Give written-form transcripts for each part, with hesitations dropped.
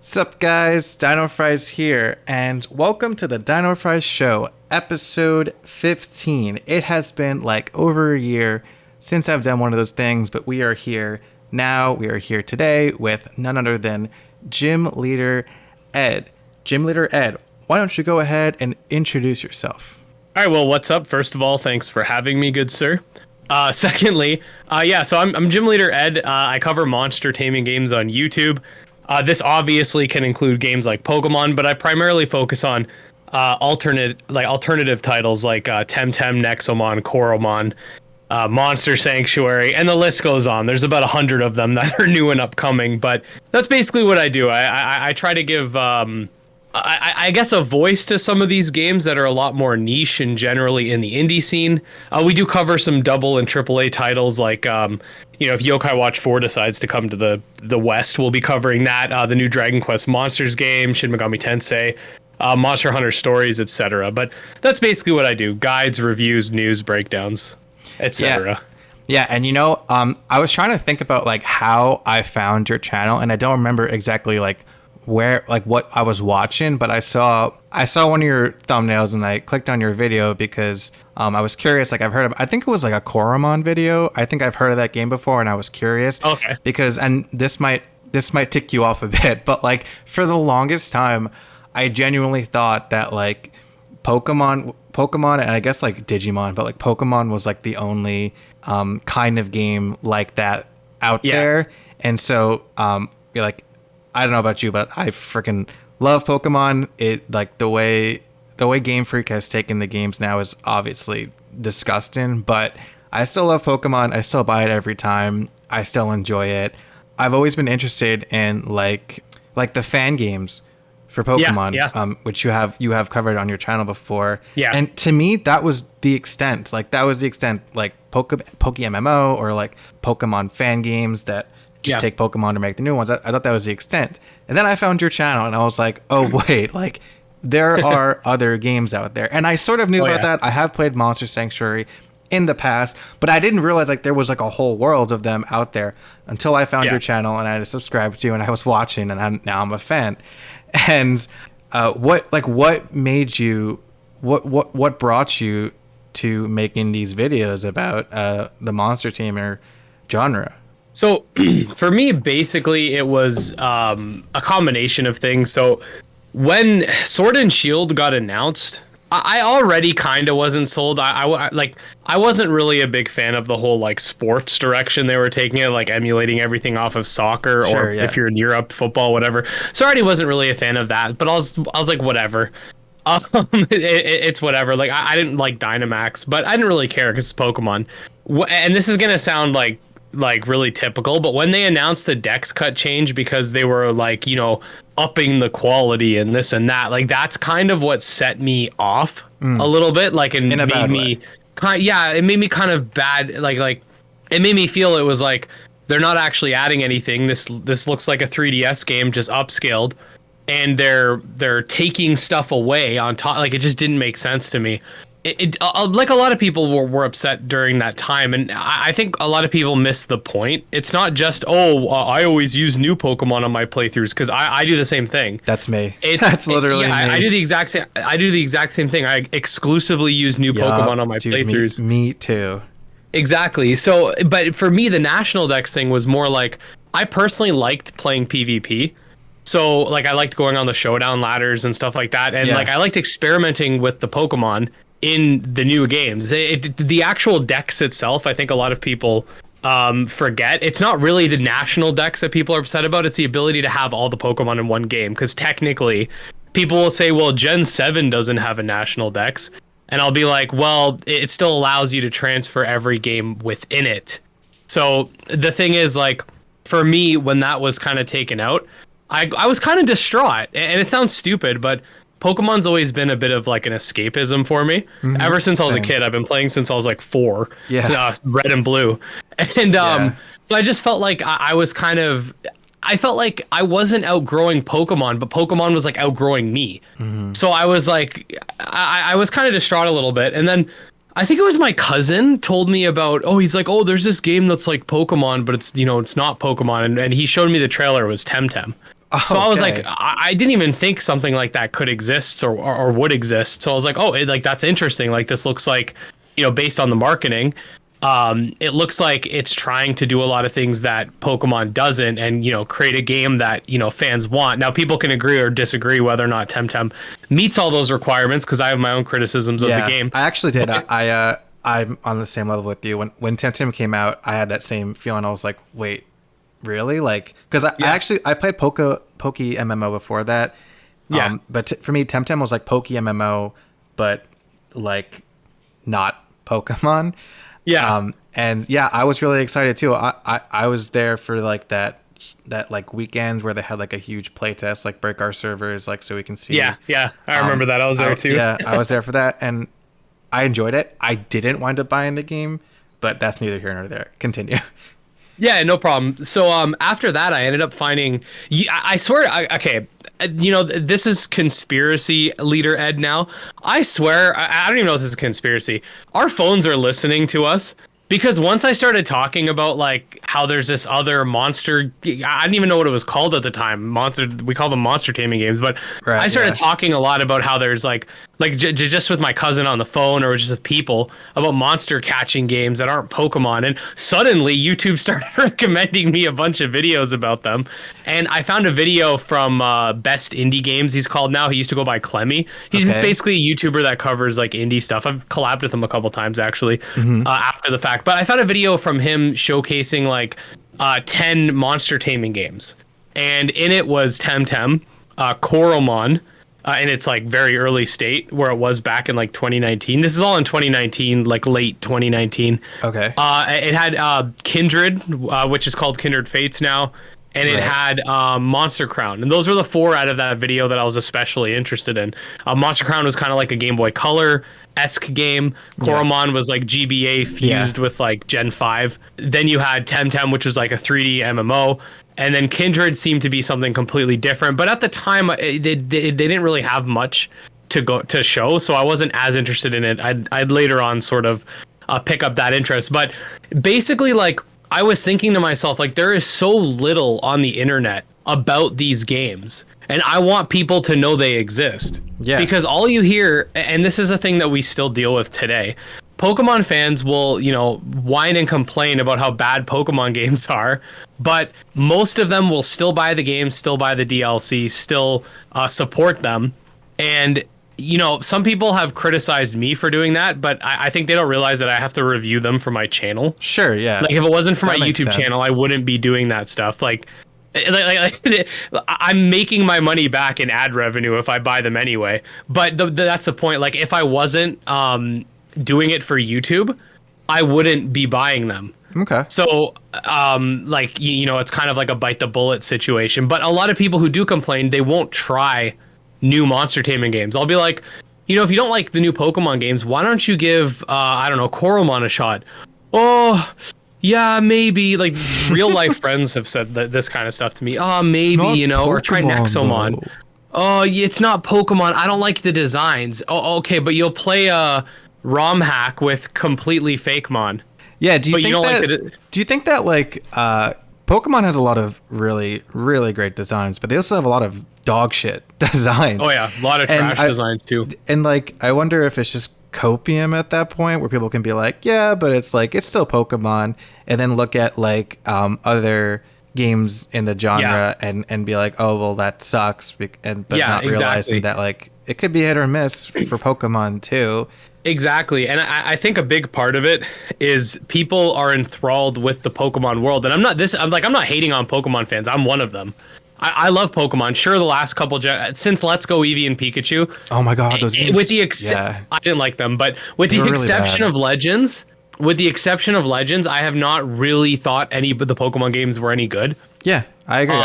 Sup guys, dinofries here, and welcome to the dinofries show, episode 15. It has been like over a year since I've done one of those things, but we are here now. We are here today with none other than Gym Leader Ed. Gym Leader Ed, why don't you go ahead and introduce yourself? All right, well, what's up? First of all, thanks for having me, good sir. Secondly, so I'm Gym Leader Ed. I cover monster taming games on YouTube. This obviously can include games like Pokemon, but I primarily focus on alternative titles like Temtem, Nexomon, Coromon, Monster Sanctuary, and the list goes on. There's about 100 of them that are new and upcoming, but that's basically what I do. I try to give I guess a voice to some of these games that are a lot more niche and generally in the indie scene. We do cover some double and triple A titles like if Yokai Watch 4 decides to come to the West, we'll be covering that. The new Dragon Quest Monsters game, Shin Megami Tensei, Monster Hunter Stories, etc. But that's basically what I do: guides, reviews, news, breakdowns, etc. Yeah, and I was trying to think about like how I found your channel, and I don't remember exactly like what I was watching, but I saw one of your thumbnails and I clicked on your video because I was curious. Like I think it was like a Coromon video. I think I've heard of that game before and I was curious. Okay. Because, and this might tick you off a bit, but like for the longest time, I genuinely thought that like Pokemon and I guess like Digimon, but like Pokemon was like the only kind of game like that out there. And so you're like, I don't know about you, but I freaking love Pokemon. It like the way Game Freak has taken the games now is obviously disgusting, but I still love Pokemon. I still buy it every time. I still enjoy it. I've always been interested in like the fan games for Pokemon, which you have covered on your channel before. Yeah. And to me, that was the extent. Like Poke MMO or like Pokemon fan games that just take Pokemon to make the new ones. I thought that was the extent. And then I found your channel and I was like, oh wait, like there are other games out there. And I sort of knew about that. I have played Monster Sanctuary in the past, but I didn't realize like there was like a whole world of them out there until I found your channel and I subscribed to you and I was watching and now I'm a fan. And what made you, what brought you to making these videos about the monster tamer genre? So for me, basically, it was a combination of things. So when Sword and Shield got announced, I already kind of wasn't sold. I wasn't really a big fan of the whole like sports direction they were taking it, like emulating everything off of soccer if you're in Europe, football, whatever. So I already wasn't really a fan of that. But I was like, whatever. It's whatever. Like I didn't like Dynamax, but I didn't really care because it's Pokemon. And this is gonna sound like really typical, but when they announced the dex cut change because they were like, upping the quality and this and that, like that's kind of what set me off a little bit, like and made me it made me kind of bad, like it made me feel it was like they're not actually adding anything. This looks like a 3DS game just upscaled and they're taking stuff away on top. Like it just didn't make sense to me. Like a lot of people were upset during that time, and I think a lot of people missed the point. It's not just I always use new Pokemon on my playthroughs because I do the same thing. That's me. That's literally me. I do the exact same. I do the exact same thing. I exclusively use new Pokemon on my playthroughs. Me too. Exactly. So, but for me, the National Dex thing was more like I personally liked playing PvP. So, like I liked going on the showdown ladders and stuff like that, and like I liked experimenting with the Pokemon in the new games. The actual dex itself, I think a lot of people forget. It's not really the national dex that people are upset about. It's the ability to have all the Pokemon in one game. Because technically, people will say, well, Gen 7 doesn't have a national dex. And I'll be like, well, it still allows you to transfer every game within it. So the thing is, like, for me, when that was kind of taken out, I was kind of distraught. And it sounds stupid, but Pokemon's always been a bit of like an escapism for me. Mm-hmm. Ever since I was a kid. I've been playing since I was like 4. Yeah. Red and blue. And so I just felt like I felt like I wasn't outgrowing Pokemon, but Pokemon was like outgrowing me. Mm-hmm. So I was like, I was kind of distraught a little bit. And then I think it was my cousin told me about, he's like, there's this game that's like Pokemon, but it's, it's not Pokemon. And he showed me the trailer. It was Temtem. So I was like, Okay. I didn't even think something like that could exist or would exist. So I was like, oh, like that's interesting. Like this looks like, based on the marketing, it looks like it's trying to do a lot of things that Pokemon doesn't, and create a game that fans want. Now people can agree or disagree whether or not Temtem meets all those requirements, because I have my own criticisms of the Yeah, game. I actually did. But, I'm on the same level with you. When Temtem came out, I had that same feeling. I was like, wait, really? Like, because I played Pokey MMO before that. Yeah. But for me, Temtem was like Pokey MMO, but like not Pokemon. yeah. And yeah, I was really excited too. I was there for like that like weekend where they had like a huge playtest, like break our servers, like so we can see. Yeah. Yeah. I remember that. I was there too. Yeah, I was there for that, and I enjoyed it. I didn't wind up buying the game, but that's neither here nor there. Continue. Yeah, no problem. So after that, I ended up finding. I swear. Okay, this is conspiracy leader Ed. Now, I swear, I don't even know if this is a conspiracy. Our phones are listening to us. Because once I started talking about like how there's this other monster, I didn't even know what it was called at the time. We call them monster taming games, but Right, I started yeah. talking a lot about how there's just with my cousin on the phone or just with people about monster catching games that aren't Pokemon, and suddenly YouTube started recommending me a bunch of videos about them, and I found a video from Best Indie Games. He's called now. He used to go by Clemmy. He's Okay. basically a YouTuber that covers like indie stuff. I've collabed with him a couple times actually after the fact. But I found a video from him showcasing like 10 monster taming games, and in it was Temtem, Coromon, in its like very early state where it was back in like 2019. This is all in 2019, like late 2019. Okay. It had Kindred, which is called Kindred Fates now, and it Right. had Monster Crown, and those were the 4 out of that video that I was especially interested in. Monster Crown was kind of like a Game Boy Color-esque game. Coromon was like GBA fused with like Gen 5. Then you had Temtem, which was like a 3D MMO. And then Kindred seemed to be something completely different. But at the time, they didn't really have much to show, so I wasn't as interested in it. I'd later on sort of pick up that interest. But basically, like, I was thinking to myself, like, there is so little on the internet about these games, and I want people to know they exist. Yeah. Because all you hear, and this is a thing that we still deal with today, Pokemon fans will, whine and complain about how bad Pokemon games are, but most of them will still buy the game, still buy the DLC, still support them. And, some people have criticized me for doing that, but I think they don't realize that I have to review them for my channel. Sure. Yeah. Like, if it wasn't for That my makes YouTube sense. channel, I wouldn't be doing that stuff. Like, I'm making my money back in ad revenue if I buy them anyway. But that's the point. Like, if I wasn't doing it for YouTube, I wouldn't be buying them. Okay. So, it's kind of like a bite the bullet situation. But a lot of people who do complain, they won't try new monster taming games. I'll be like, if you don't like the new Pokemon games, why don't you give, Coromon a shot? Oh, yeah, maybe. Like, real life friends have said this kind of stuff to me. Oh, maybe, or try Nexomon. Though. Oh, it's not Pokemon. I don't like the designs. Oh, okay, but you'll play a ROM hack with completely fake mon. Yeah. Do you But you think don't that? like the Do you think that like Pokemon has a lot of really really great designs, but they also have a lot of dog shit designs. Oh yeah, a lot of And trash designs too. And like, I wonder if it's just copium at that point where people can be like, yeah, but it's like, it's still Pokemon, and then look at like other games in the genre and be like, oh, well, that sucks. But not realizing that like it could be hit or miss for Pokemon too. Exactly. And I think a big part of it is people are enthralled with the Pokemon world. And I'm not hating on Pokemon fans. I'm one of them. I love Pokemon. Sure, the last couple since Let's Go Eevee and Pikachu. Oh my god, those games. With the I didn't like them, but with the exception of Legends, I have not really thought any of the Pokemon games were any good. Yeah, I agree.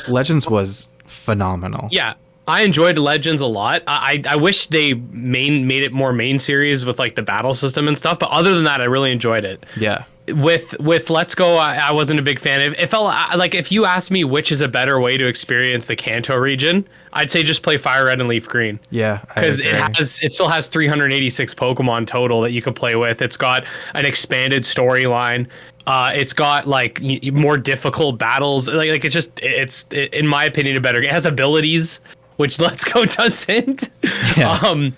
Legends was phenomenal. Yeah. I enjoyed Legends a lot. I wish they made it more main series with like the battle system and stuff, but other than that, I really enjoyed it. Yeah. with Let's Go, I wasn't a big fan. It felt like if you asked me which is a better way to experience the Kanto region, I'd say just play Fire Red and Leaf Green. Yeah, because it still has 386 Pokemon total that you could play with. It's got an expanded storyline. It's got like more difficult battles. Like it's in my opinion a better. It has abilities which Let's Go doesn't. Yeah.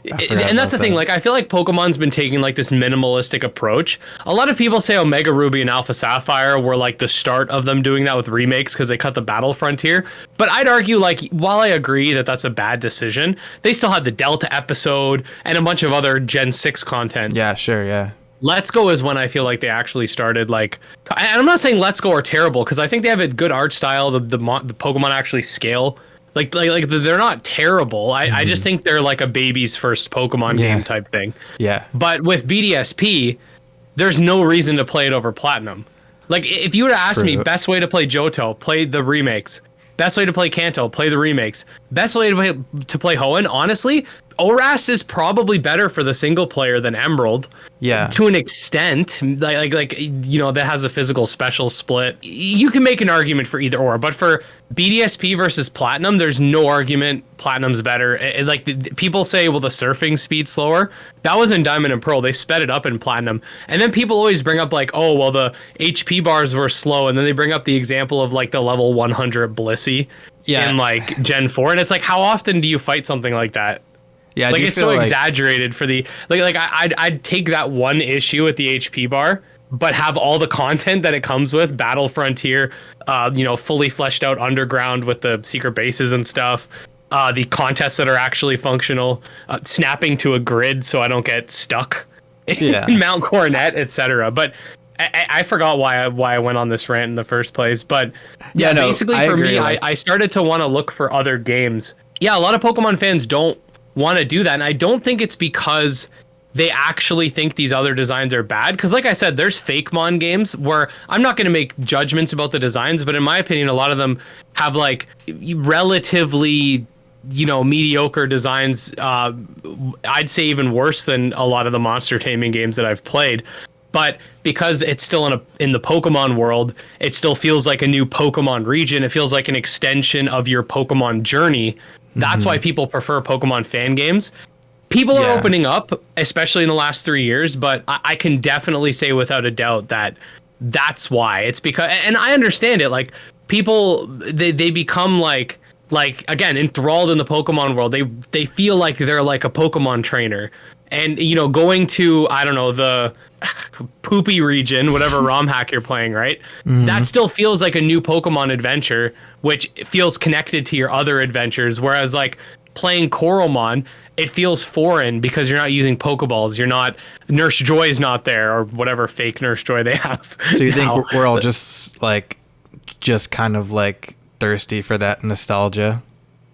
And that's the thing. Like, I feel like Pokemon's been taking like this minimalistic approach. A lot of people say Omega Ruby and Alpha Sapphire were like the start of them doing that with remakes because they cut the battle frontier. But I'd argue, like, while I agree that that's a bad decision, they still had the Delta episode and a bunch of other Gen 6 content. Yeah, sure, yeah. Let's Go is when I feel like they actually started, like, and I'm not saying Let's Go are terrible because I think they have a good art style. The Pokemon actually scale. Like they're not terrible. I just think they're like a baby's first Pokemon game type thing. Yeah. But with BDSP, there's no reason to play it over Platinum. Like, if you were to ask me best way to play Johto, play the remakes. Best way to play Kanto, play the remakes. Best way to play Hoenn, honestly, ORAS is probably better for the single player than Emerald. Yeah. To an extent, like you know, that has a physical special split. You can make an argument for either or, but for BDSP versus Platinum, there's no argument Platinum's better. People say, well, the surfing speed's slower. That was in Diamond and Pearl. They sped it up in Platinum. And then people always bring up like, oh, well, the HP bars were slow. And then they bring up the example of like the level 100 Blissey in like Gen 4. And it's like, how often do you fight something like that? Yeah, like it's so exaggerated for the I'd take that one issue with the HP bar, but have all the content that it comes with, Battle Frontier, fully fleshed out underground with the secret bases and stuff, the contests that are actually functional, snapping to a grid so I don't get stuck in Mount Coronet, etc. But I forgot why I went on this rant in the first place. But basically for me, I started to want to look for other games. Yeah, a lot of Pokemon fans don't want to do that, and I don't think it's because they actually think these other designs are bad, because like I said, there's fake mon games where I'm not going to make judgments about the designs, but in my opinion a lot of them have like relatively mediocre designs. I'd say even worse than a lot of the monster taming games that I've played. But because it's still in the Pokemon world, it still feels like a new Pokemon region. It feels like an extension of your Pokemon journey. That's why people prefer Pokemon fan games. People are opening up, especially in the last 3 years, but I can definitely say without a doubt that that's why. It's because, and I understand it, like people, they become like again, enthralled in the Pokemon world. They feel like they're like a Pokemon trainer. And, going to, I don't know, the Poopy region, whatever ROM hack you're playing, right? That still feels like a new Pokemon adventure, which feels connected to your other adventures. Whereas, like, playing Coralmon, it feels foreign because you're not using Pokeballs. You're not, Nurse Joy's not there, or whatever fake Nurse Joy they have. So you think we're all just kind of, like, thirsty for that nostalgia?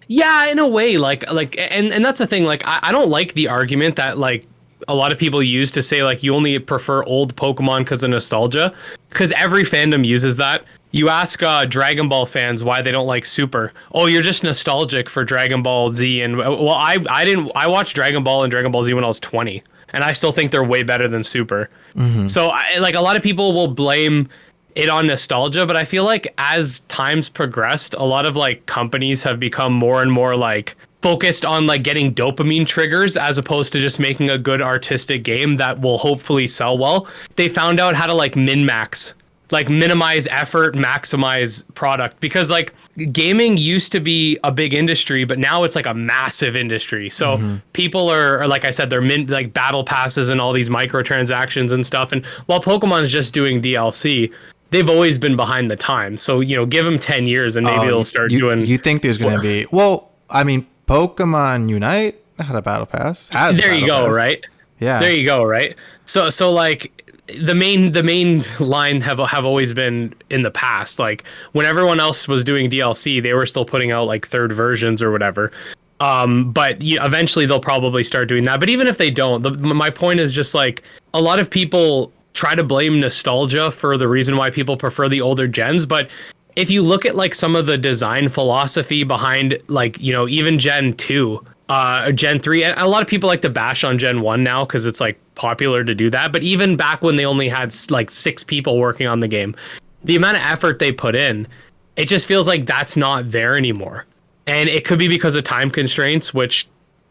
Yeah, in a way, and that's the thing. Like, I don't like the argument that like a lot of people use to say like you only prefer old Pokemon because of nostalgia, because every fandom uses that. You ask Dragon Ball fans why they don't like Super. Oh, you're just nostalgic for Dragon Ball Z. And well, I watched Dragon Ball and Dragon Ball Z when I was 20, and I still think they're way better than Super. So like a lot of people will blame it on nostalgia, but I feel like as time's progressed, a lot of like companies have become more and more like focused on like getting dopamine triggers as opposed to just making a good artistic game that will hopefully sell well. They found out how to like min-max, like minimize effort, maximize product, because like gaming used to be a big industry, but now it's like a massive industry. So people are like I said, they're like battle passes and all these microtransactions and stuff. And while Pokemon's just doing DLC, they've always been behind the times. So, give them 10 years and maybe they'll start doing... You think there's going to be... Well, I mean, Pokemon Unite had a battle pass. There you go, right? Yeah. There you go, right? So like the main line have always been in the past. Like when everyone else was doing DLC, they were still putting out like third versions or whatever. But eventually they'll probably start doing that. But even if they don't, my point is just like a lot of people try to blame nostalgia for the reason why people prefer the older gens, but if you look at like some of the design philosophy behind like even Gen 2, Gen 3, and a lot of people like to bash on Gen 1 now because it's like popular to do that, but even back when they only had like 6 people working on the game, the amount of effort they put in, it just feels like that's not there anymore. And it could be because of time constraints, which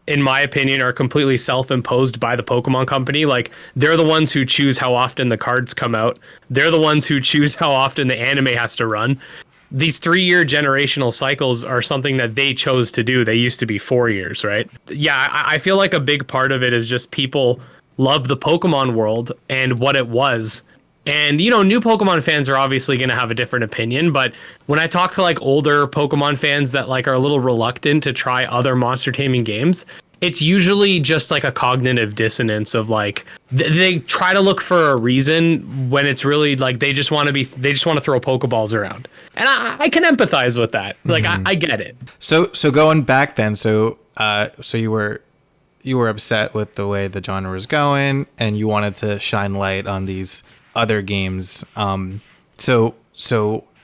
in my opinion are completely self-imposed by the Pokemon company. Like, they're the ones who choose how often the cards come out, they're the ones who choose how often the anime has to run. These 3-year generational cycles are something that they chose to do. They used to be 4 years, right? Yeah, I feel like a big part of it is just people love the Pokemon world and what it was. And, you know, new Pokemon fans are obviously going to have a different opinion. But when I talk to like older Pokemon fans that like are a little reluctant to try other monster taming games, it's usually just like a cognitive dissonance of like they try to look for a reason when it's really like they just want to throw Pokeballs around. And I can empathize with that. Like, I get it. So going back then, so you were upset with the way the genre was going, and you wanted to shine light on these other games. So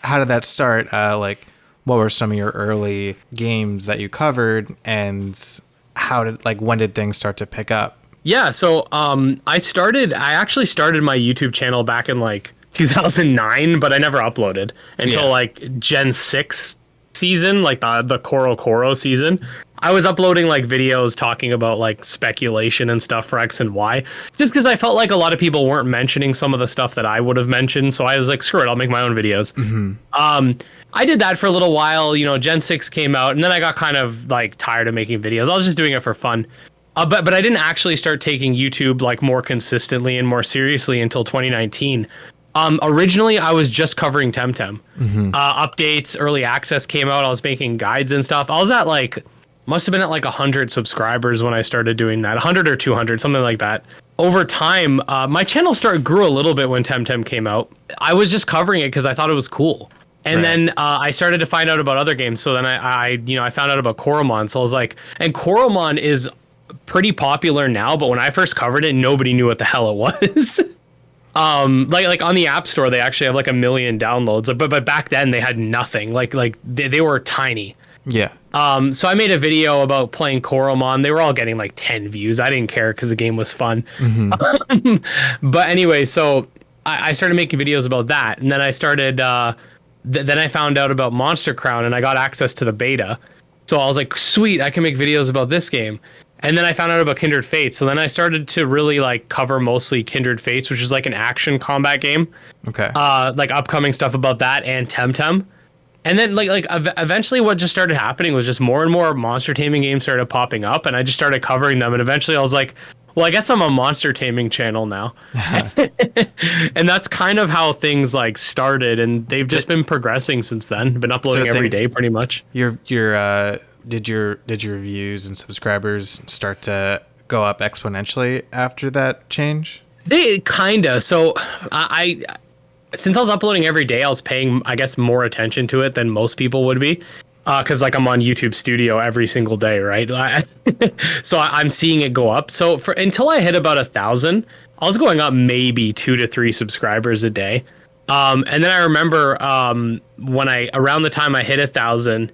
how did that start? Like, what were some of your early games that you covered, and when did things start to pick up? Yeah, so I actually started my YouTube channel back in like 2009, but I never uploaded until like Gen 6 season, like the Koro season. I was uploading like videos talking about like speculation and stuff for X and Y, just because I felt like a lot of people weren't mentioning some of the stuff that I would have mentioned. So I was like, screw it, I'll make my own videos. I did that for a little while. You know, Gen 6 came out, and then I got kind of like tired of making videos. I was just doing it for fun. But I didn't actually start taking YouTube like more consistently and more seriously until 2019. Originally, I was just covering Temtem. Updates, early access came out. I was making guides and stuff. I was at like, must have been at like 100 subscribers when I started doing that, 100 or 200, something like that. Over time, my channel grew a little bit when Temtem came out. I was just covering it because I thought it was cool. And then I started to find out about other games. So then I found out about Koromon. So I was like, and Koromon is pretty popular now, but when I first covered it, nobody knew what the hell it was. Like on the App Store, they actually have like 1 million downloads. But back then they had nothing. Like they were tiny. Yeah. So I made a video about playing Koromon. They were all getting like 10 views. I didn't care because the game was fun. But anyway, so I started making videos about that, and then I started. Then I found out about Monster Crown, and I got access to the beta. So I was like, sweet, I can make videos about this game. And then I found out about Kindred Fates. So then I started to really like cover mostly Kindred Fates, which is like an action combat game. Okay. Like upcoming stuff about that and Temtem. And then like eventually what just started happening was just more and more monster taming games started popping up, and I just started covering them. And eventually I was like, well, I guess I'm a monster taming channel now. And that's kind of how things like started, and they've just been progressing since then. Been uploading every day pretty much. Did your views and subscribers start to go up exponentially after that change? They kinda. So I since I was uploading every day, I was paying, I guess, more attention to it than most people would be. Because like I'm on YouTube Studio every single day, right? So I'm seeing it go up. So until I hit about 1,000, I was going up maybe 2 to 3 subscribers a day. And then I remember around the time I hit 1,000,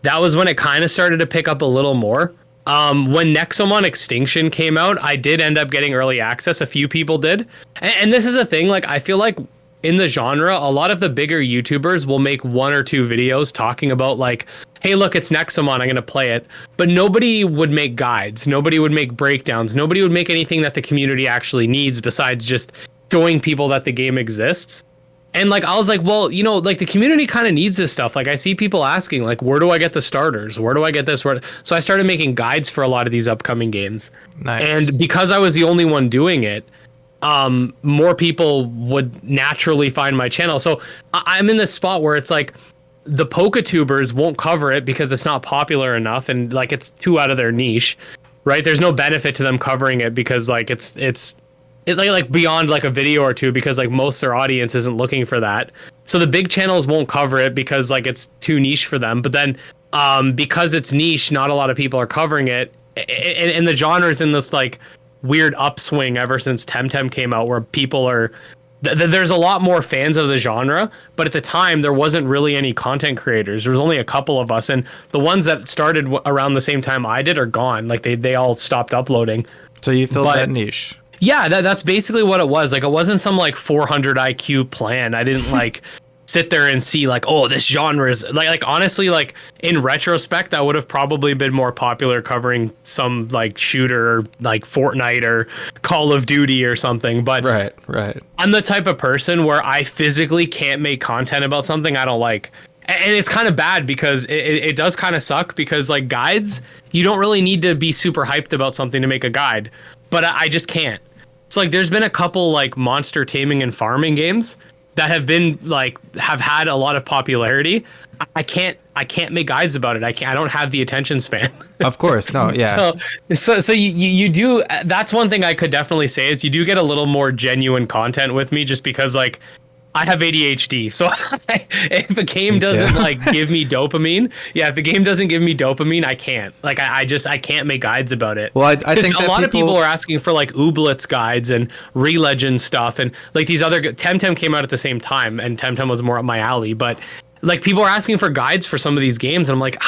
that was when it kind of started to pick up a little more. When Nexomon Extinction came out, I did end up getting early access. A few people did. And this is a thing, like I feel like in the genre, a lot of the bigger YouTubers will make 1 or 2 videos talking about like, hey, look, it's Nexomon, I'm going to play it. But nobody would make guides. Nobody would make breakdowns. Nobody would make anything that the community actually needs besides just showing people that the game exists. And like, I was like, well, you know, like the community kind of needs this stuff. Like I see people asking like, where do I get the starters? Where do I get this? So I started making guides for a lot of these upcoming games. Nice. And because I was the only one doing it, more people would naturally find my channel. So I'm in this spot where it's like the Poketubers won't cover it because it's not popular enough, and like it's too out of their niche, right? There's no benefit to them covering it because like it's like beyond like a video or two, because like most of their audience isn't looking for that. So the big channels won't cover it because like it's too niche for them. But then because it's niche, not a lot of people are covering it, and the genre is in this like weird upswing ever since Temtem came out, where people are there's a lot more fans of the genre, but at the time there wasn't really any content creators. There was only a couple of us, and the ones that started around the same time I did are gone. Like they all stopped uploading. So you filled that niche. Yeah, that's basically what it was. Like it wasn't some like 400 IQ plan. I didn't like sit there and see like, oh, this genre is like honestly, like in retrospect, I would have probably been more popular covering some like shooter like Fortnite or Call of Duty or something. But right. I'm the type of person where I physically can't make content about something I don't like. And it's kind of bad because it does kind of suck because like guides, you don't really need to be super hyped about something to make a guide, but I just can't. So like there's been a couple like monster taming and farming games that have been like have had a lot of popularity. I can't make guides about it. I don't have the attention span. Of course, no, yeah. So you do. That's one thing I could definitely say is you do get a little more genuine content with me just because like I have ADHD. So if a game doesn't like give me dopamine, if the game doesn't give me dopamine, I can't. Like I can't make guides about it. Well, I think a lot of people are asking for like Ooblets guides and Relegend stuff, and like these other Temtem came out at the same time, and Temtem was more up my alley. But like people are asking for guides for some of these games, and I'm like,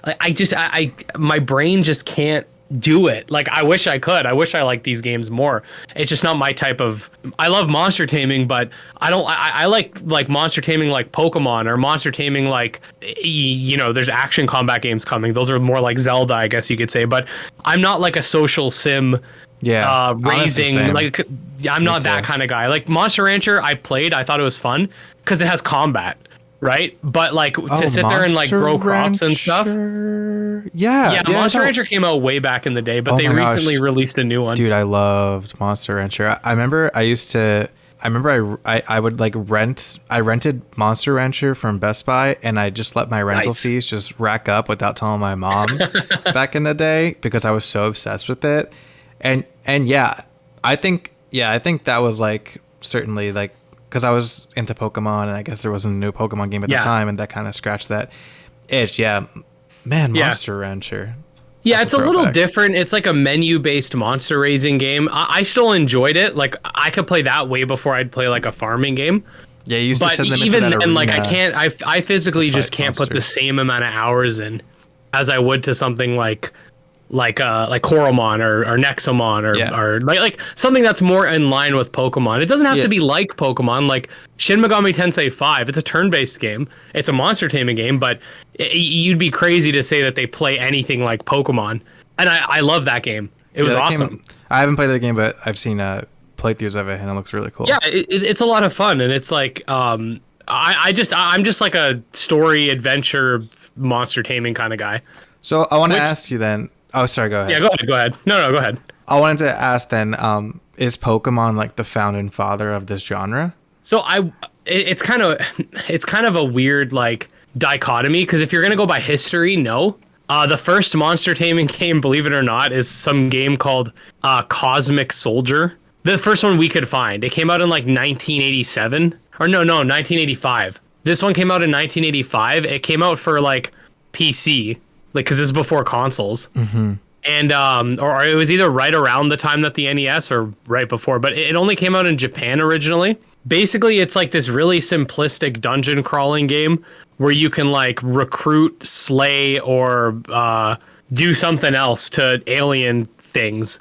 I my brain just can't do it. Like I wish I could. I wish I liked these games more. It's just not my type of. I love monster taming, but I don't. I like monster taming like Pokemon or monster taming like there's action combat games coming. Those are more like Zelda, I guess you could say. But I'm not like a social sim. Yeah, raising like I'm not that kind of guy. Like Monster Rancher, I played. I thought it was fun because it has combat. Right, but like to sit there and like grow crops and stuff. Yeah, Monster Rancher came out way back in the day, but they recently released a new one. Dude, I loved Monster Rancher. I remember I would like rent. I rented Monster Rancher from Best Buy, and I just let my rental fees just rack up without telling my mom back in the day because I was so obsessed with it. And I think that was like certainly like. Because I was into Pokemon, and I guess there wasn't a new Pokemon game at the time, and that kind of scratched that itch. Yeah, man, Monster Rancher. Yeah, it's a little different. It's like a menu-based monster raising game. I still enjoyed it. Like I could play that way before I'd play like a farming game. Yeah, you used to send them even into that then, arena like I physically just can't put the same amount of hours in as I would to something like Coromon or Nexomon or like something that's more in line with Pokemon. It doesn't have to be like Pokemon. Like Shin Megami Tensei 5, it's a turn-based game. It's a monster taming game, but you'd be crazy to say that they play anything like Pokemon. And I love that game. It was awesome. I haven't played that game, but I've seen playthroughs of it, and it looks really cool. Yeah, it's a lot of fun, and it's like I'm just like a story adventure monster taming kind of guy. So I want to ask you then. Oh, sorry, go ahead. Yeah, go ahead. No, go ahead. I wanted to ask then, is Pokemon like the founding father of this genre? So it's kind of a weird like dichotomy because if you're going to go by history, no. The first monster taming game, believe it or not, is some game called Cosmic Soldier. The first one we could find. It came out in like 1987 or no, 1985. This one came out in 1985. It came out for like PC. Like, because this is before consoles, and or it was either right around the time that the NES or right before, but it only came out in Japan originally. Basically, it's like this really simplistic dungeon crawling game where you can like recruit, slay, or do something else to alien things,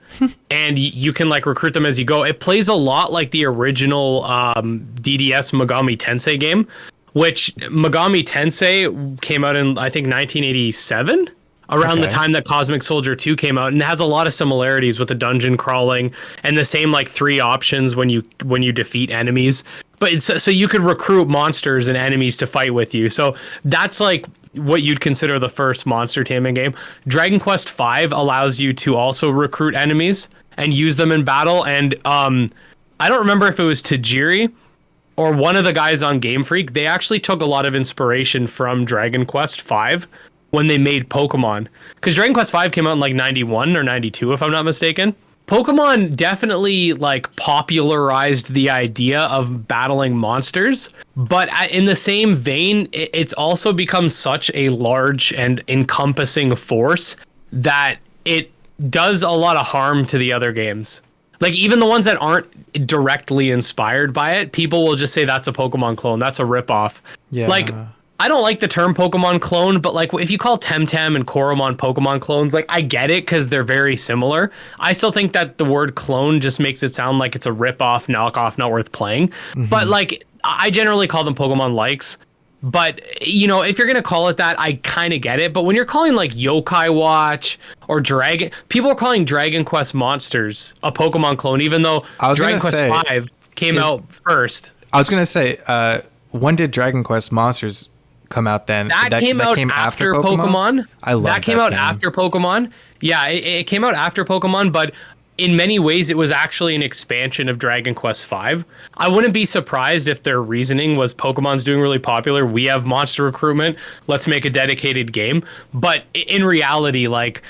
and you can like recruit them as you go. It plays a lot like the original DDS Megami Tensei game. Which Megami Tensei came out in, I think, 1987, around the time that Cosmic Soldier 2 came out, and it has a lot of similarities with the dungeon crawling and the same like 3 options when you defeat enemies. But so you could recruit monsters and enemies to fight with you. So that's like what you'd consider the first monster taming game. Dragon Quest V allows you to also recruit enemies and use them in battle. And I don't remember if it was Tajiri or one of the guys on Game Freak, they actually took a lot of inspiration from Dragon Quest V when they made Pokemon. Because Dragon Quest V came out in like 91 or 92, if I'm not mistaken. Pokemon definitely like popularized the idea of battling monsters, but in the same vein, it's also become such a large and encompassing force that it does a lot of harm to the other games. Like even the ones that aren't directly inspired by it, people will just say that's a Pokemon clone. That's a ripoff. Yeah. Like I don't like the term Pokemon clone, but like if you call Temtem and Koromon Pokemon clones, like I get it because they're very similar. I still think that the word clone just makes it sound like it's a ripoff, knockoff, not worth playing. But like I generally call them Pokemon likes. But, you know, if you're going to call it that, I kind of get it. But when you're calling like Yokai Watch or Dragon, people are calling Dragon Quest Monsters a Pokemon clone, even though Dragon Quest 5 came out first. I was going to say, when did Dragon Quest Monsters come out then? That came out after Pokemon. I love that came out after Pokemon. Yeah, it came out after Pokemon, but in many ways, it was actually an expansion of Dragon Quest V. I wouldn't be surprised if their reasoning was Pokemon's doing really popular. We have monster recruitment. Let's make a dedicated game. But in reality, like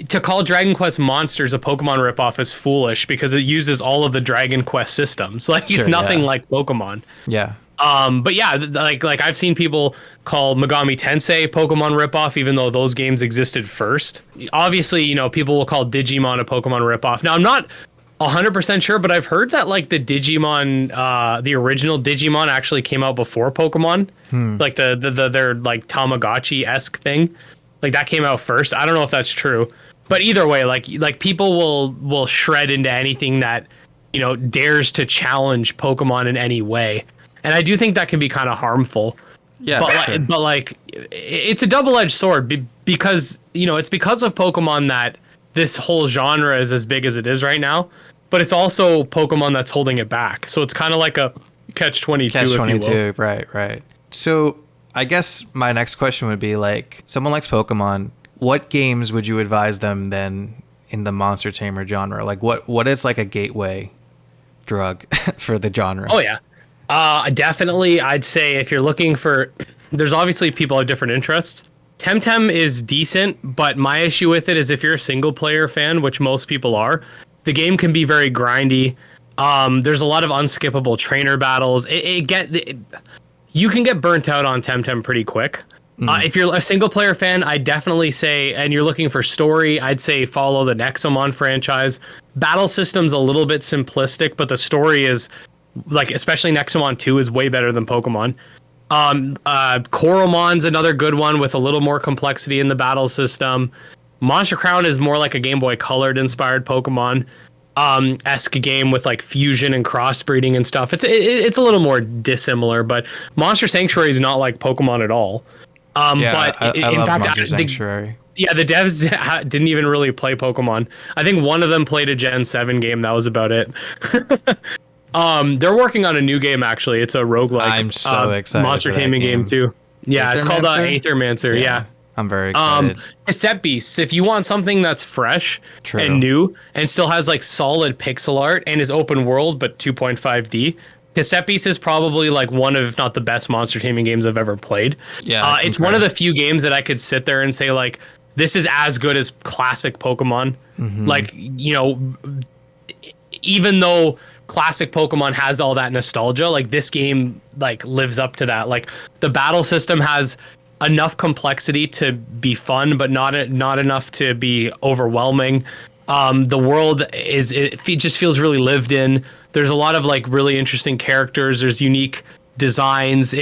to call Dragon Quest Monsters a Pokemon ripoff is foolish because it uses all of the Dragon Quest systems. Like it's nothing like Pokemon. Yeah. But yeah, like I've seen people call Megami Tensei Pokemon ripoff, even though those games existed first. Obviously, you know, people will call Digimon a Pokemon ripoff. Now, I'm not 100% sure, but I've heard that like the Digimon, the original Digimon actually came out before Pokemon. Like their like Tamagotchi-esque thing. Like that came out first. I don't know if that's true, but either way, like people will shred into anything that, you know, dares to challenge Pokemon in any way. And I do think that can be kind of harmful. Yeah. But like, it's a double-edged sword because, you know, it's because of Pokemon that this whole genre is as big as it is right now. But it's also Pokemon that's holding it back. So it's kind of like a catch-22, Catch-22, if you will. Right. So I guess my next question would be like, someone likes Pokemon. What games would you advise them then in the Monster Tamer genre? Like what is like a gateway drug for the genre? Oh, yeah. Definitely, I'd say if you're looking for, there's obviously people have different interests. Temtem is decent, but my issue with it is if you're a single player fan, which most people are, the game can be very grindy. There's a lot of unskippable trainer battles. You can get burnt out on Temtem pretty quick. If you're a single player fan, I definitely say, and you're looking for story, I'd say follow the Nexomon franchise. Battle system's a little bit simplistic, but the story is, like, especially Nexomon 2 is way better than Pokemon. Koromon's another good one with a little more complexity in the battle system. Monster Crown is more like a Game Boy Colored inspired Pokemon esque game with like fusion and crossbreeding and stuff. It's a little more dissimilar, but Monster Sanctuary is not like Pokemon at all. But I love Monster Sanctuary. The devs didn't even really play Pokemon. I think one of them played a Gen 7 game. That was about it. They're working on a new game, actually. It's a roguelike. I'm so excited. Monster taming game too. Yeah, it's called Aethermancer. Yeah. I'm very excited. Cassette Beasts, if you want something that's fresh and new and still has like solid pixel art and is open world but 2.5D, Cassette Beasts is probably like one of, if not the best monster taming games I've ever played. Yeah, it's one of the few games that I could sit there and say like, this is as good as classic Pokemon. Like, you know, even though classic Pokemon has all that nostalgia, like this game like lives up to that. Like the battle system has enough complexity to be fun, but not enough to be overwhelming. The world it just feels really lived in. There's a lot of like really interesting characters. There's unique designs.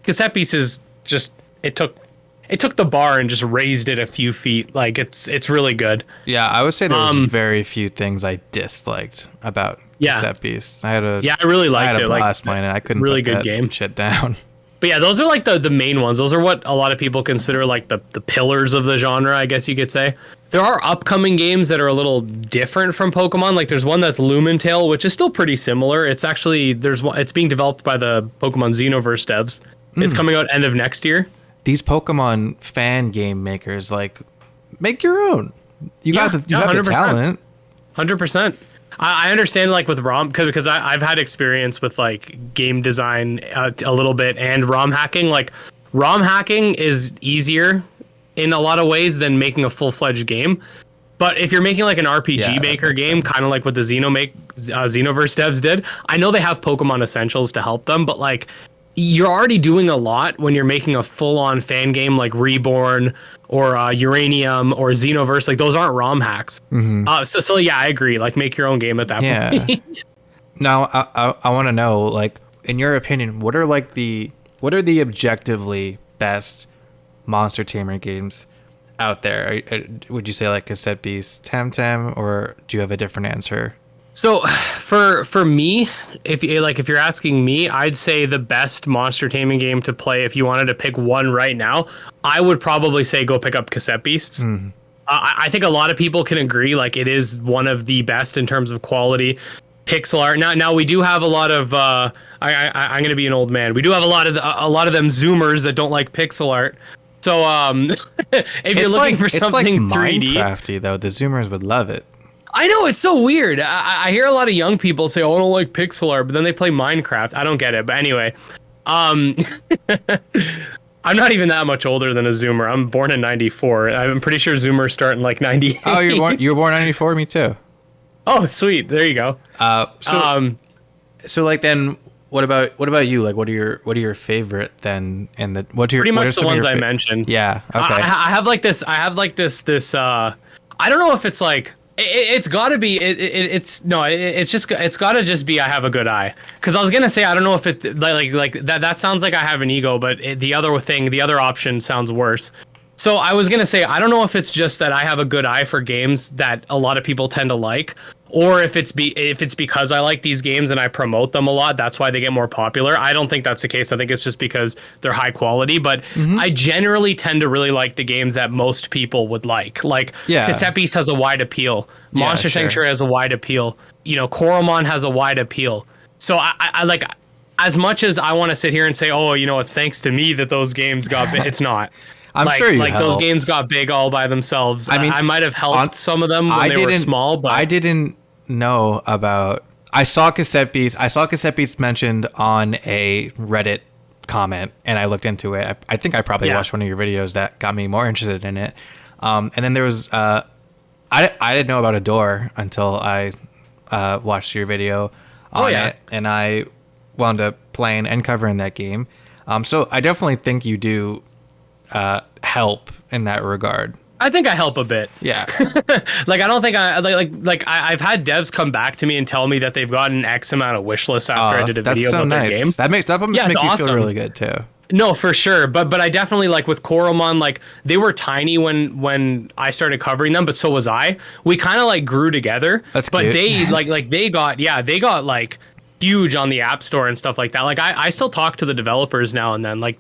Cassette Beasts is just it took the bar and just raised it a few feet. Like it's really good. Yeah, I would say there's very few things I disliked about Cassette Beasts. I really liked it. I had a blast playing it. I couldn't really put good that game. shit down. But yeah, those are like the main ones. Those are what a lot of people consider like the pillars of the genre, I guess you could say. There are upcoming games that are a little different from Pokemon. Like there's one that's Lumentail, which is still pretty similar. It's actually it's being developed by the Pokemon Xenoverse devs. It's coming out end of next year. These Pokemon fan game makers, like, make your own. You got the talent. 100%. I understand, like, with ROM, because I've had experience with, like, game design a little bit and ROM hacking. Like, ROM hacking is easier in a lot of ways than making a full-fledged game. But if you're making, like, an RPG Maker game, kind of like what the Xenoverse devs did, I know they have Pokemon Essentials to help them, but, like, you're already doing a lot when you're making a full-on fan game like Reborn or Uranium or Xenoverse. Like those aren't ROM hacks. So yeah, I agree. Like make your own game at that point. Now I want to know, like, in your opinion, what are the objectively best monster tamer games out there? Would you say like Cassette Beast, Temtem, or do you have a different answer? So for me, if you're asking me, I'd say the best monster taming game to play if you wanted to pick one right now, I would probably say go pick up Cassette Beasts. I think a lot of people can agree, like it is one of the best in terms of quality. Pixel art. Now we do have a lot of I'm gonna be an old man. We do have a lot of them Zoomers that don't like pixel art. So if you're looking for something 3D, Minecrafty though, the Zoomers would love it. I know, it's so weird. I hear a lot of young people say, "Oh, I don't like pixel art," but then they play Minecraft. I don't get it. But anyway, I'm not even that much older than a Zoomer. I'm born in '94. I'm pretty sure Zoomers start in like '98. Oh, you were born in '94. Me too. Oh, sweet. There you go. So like then, what about you? Like, what are your favorite then? And pretty much the ones I mentioned. Yeah. Okay. I have like this. I don't know if it's like. It's got to be. It's got to just be. I have a good eye. Because I was gonna say I don't know if it like that. That sounds like I have an ego, but the other option sounds worse. So I was gonna say I don't know if it's just that I have a good eye for games that a lot of people tend to like, or if it's because I like these games and I promote them a lot, that's why they get more popular. I don't think that's the case. I think it's just because they're high quality. But I generally tend to really like the games that most people would like. Like Cassette Beast has a wide appeal. Monster Sanctuary has a wide appeal. You know, Koromon has a wide appeal. So I like. As much as I want to sit here and say, oh, you know, it's thanks to me that those games got big, it's not. I'm sure you helped. Those games got big all by themselves. I mean, I might have helped some of them when they were small, but I didn't know about. I saw Cassette Beast. I saw Cassette Beast mentioned on a Reddit comment, and I looked into it. I think I probably watched one of your videos that got me more interested in it. And then there was I didn't know about Adore until I watched your video on it, and I wound up playing and covering that game. So I definitely think you do help in that regard. I think I help a bit. Yeah. Like I don't think I've had devs come back to me and tell me that they've gotten X amount of wish lists after I did a video about their game. That makes you awesome. feel really good too. No, for sure. But I definitely like with Koromon, like they were tiny when I started covering them, but so was I. We kind of like grew together. That's but cute. they got like huge on the App Store and stuff like that. Like I still talk to the developers now and then. Like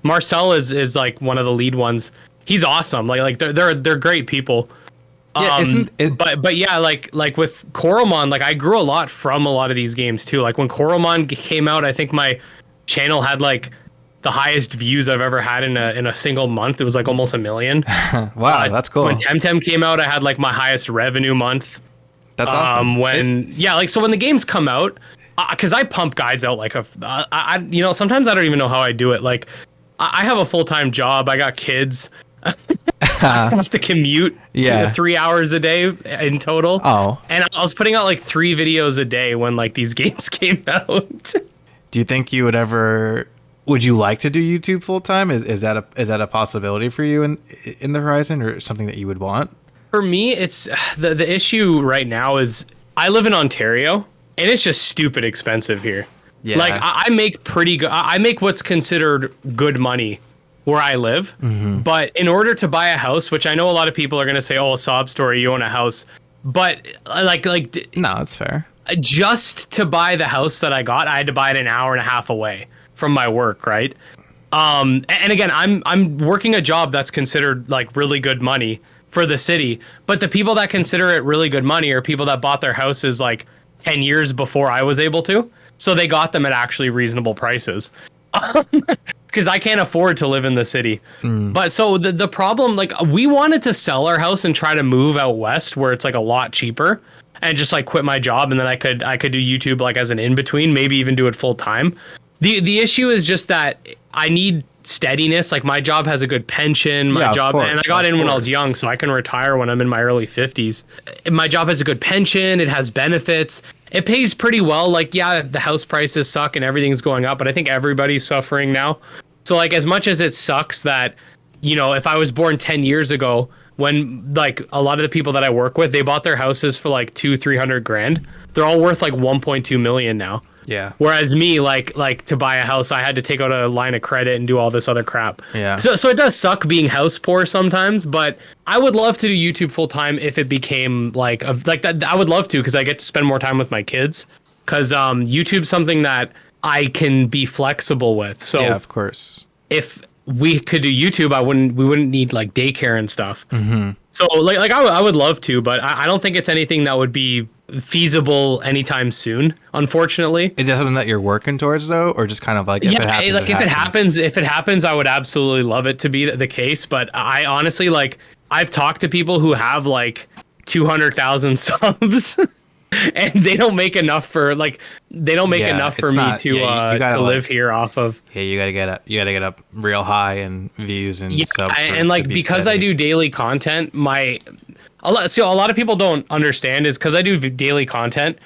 Marcel is like one of the lead ones. He's awesome. Like they're great people. Yeah, but yeah, like with Koromon, like I grew a lot from a lot of these games too. Like when Koromon came out, I think my channel had like the highest views I've ever had in a single month. It was like almost 1 million. Wow, that's cool. When Temtem came out, I had like my highest revenue month. That's awesome. So when the games come out, because I pump guides out like sometimes I don't even know how I do it. Like I have a full-time job. I got kids. I have to commute 3 hours a day in total. Oh. And I was putting out like 3 videos a day when like these games came out. Do you think you would you like to do YouTube full time? Is that a possibility for you in the horizon, or something that you would want? For me, it's the issue right now is I live in Ontario and it's just stupid expensive here. Yeah. Like I make pretty good. I make what's considered good money where I live. Mm-hmm. But in order to buy a house, which I know a lot of people are going to say, oh, sob story, you own a house. But like no, it's fair. Just to buy the house that I got, I had to buy it an hour and a half away from my work. Right. And again, I'm working a job that's considered like really good money for the city. But the people that consider it really good money are people that bought their houses like 10 years before I was able to. So they got them at actually reasonable prices. Because I can't afford to live in the city. But so the problem, like we wanted to sell our house and try to move out west where it's like a lot cheaper and just like quit my job. And then I could do YouTube like as an in-between, maybe even do it full time. The issue is just that I need steadiness. Like my job has a good pension, and I got in when I was young, so I can retire when I'm in my early 50s. My job has a good pension, it has benefits, it pays pretty well. Like, yeah, the house prices suck and everything's going up, but I think everybody's suffering now. So like, as much as it sucks that, if I was born 10 years ago, when like a lot of the people that I work with, they bought their houses for like 200-300 grand. They're all worth like 1.2 million now. Yeah. Whereas me, like to buy a house, I had to take out a line of credit and do all this other crap. Yeah. So it does suck being house poor sometimes, but I would love to do YouTube full time if it became like that. I would love to, because I get to spend more time with my kids. Because YouTube's something that I can be flexible with. So yeah, of course. If we could do YouTube, we wouldn't need like daycare and stuff. Mm-hmm. So like I would love to, but I don't think it's anything that would be feasible anytime soon, unfortunately. Is that something that you're working towards though, or just kind of like if it happens, like if it happens, I would absolutely love it to be the case. But I honestly, like, I've talked to people who have like 200,000 subs. And they don't make enough for me to live here off of. Yeah, you gotta get up real high in views and subs. And like, because I do daily content, a lot of people don't understand is because I do daily content,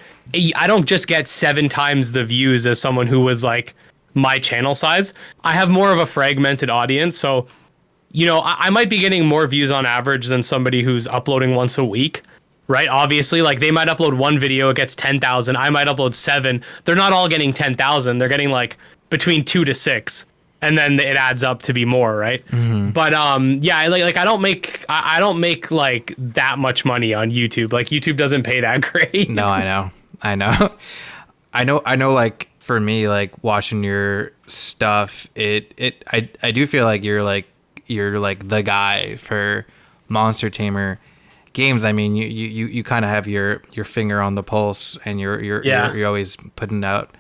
I don't just get 7 times the views as someone who was like my channel size. I have more of a fragmented audience, so I might be getting more views on average than somebody who's uploading once a week. Right, obviously, like they might upload one video, it gets 10,000. I might upload 7. They're not all getting 10,000. They're getting like between 2 to 6, and then it adds up to be more, right? Mm-hmm. But yeah, like I don't make like that much money on YouTube. Like YouTube doesn't pay that great. No, I know. Like for me, like watching your stuff, I do feel like you're like the guy for Monster Tamer games. I mean, you kind of have your finger on the pulse, and you're always putting out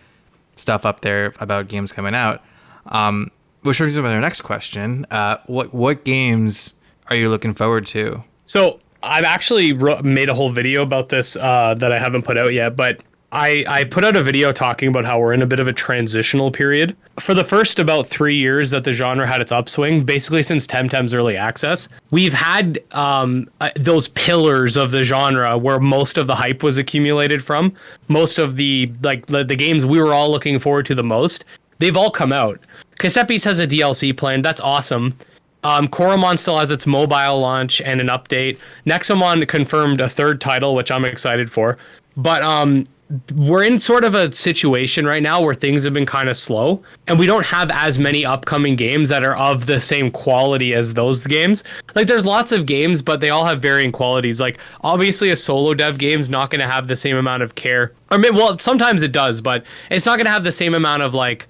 stuff up there about games coming out. Which brings me to our next question. What games are you looking forward to? So I've actually made a whole video about this that I haven't put out yet, but I put out a video talking about how we're in a bit of a transitional period. For the first about 3 years that the genre had its upswing, basically since Temtem's early access, we've had those pillars of the genre where most of the hype was accumulated from. Most of the games we were all looking forward to the most, they've all come out. Kasepis has a DLC planned. That's awesome. Koromon still has its mobile launch and an update. Nexomon confirmed a 3rd title, which I'm excited for. But we're in sort of a situation right now where things have been kind of slow, and we don't have as many upcoming games that are of the same quality as those games. Like, there's lots of games, but they all have varying qualities. Like, obviously a solo dev game's not going to have the same amount of care. Well, sometimes it does, but it's not going to have the same amount of like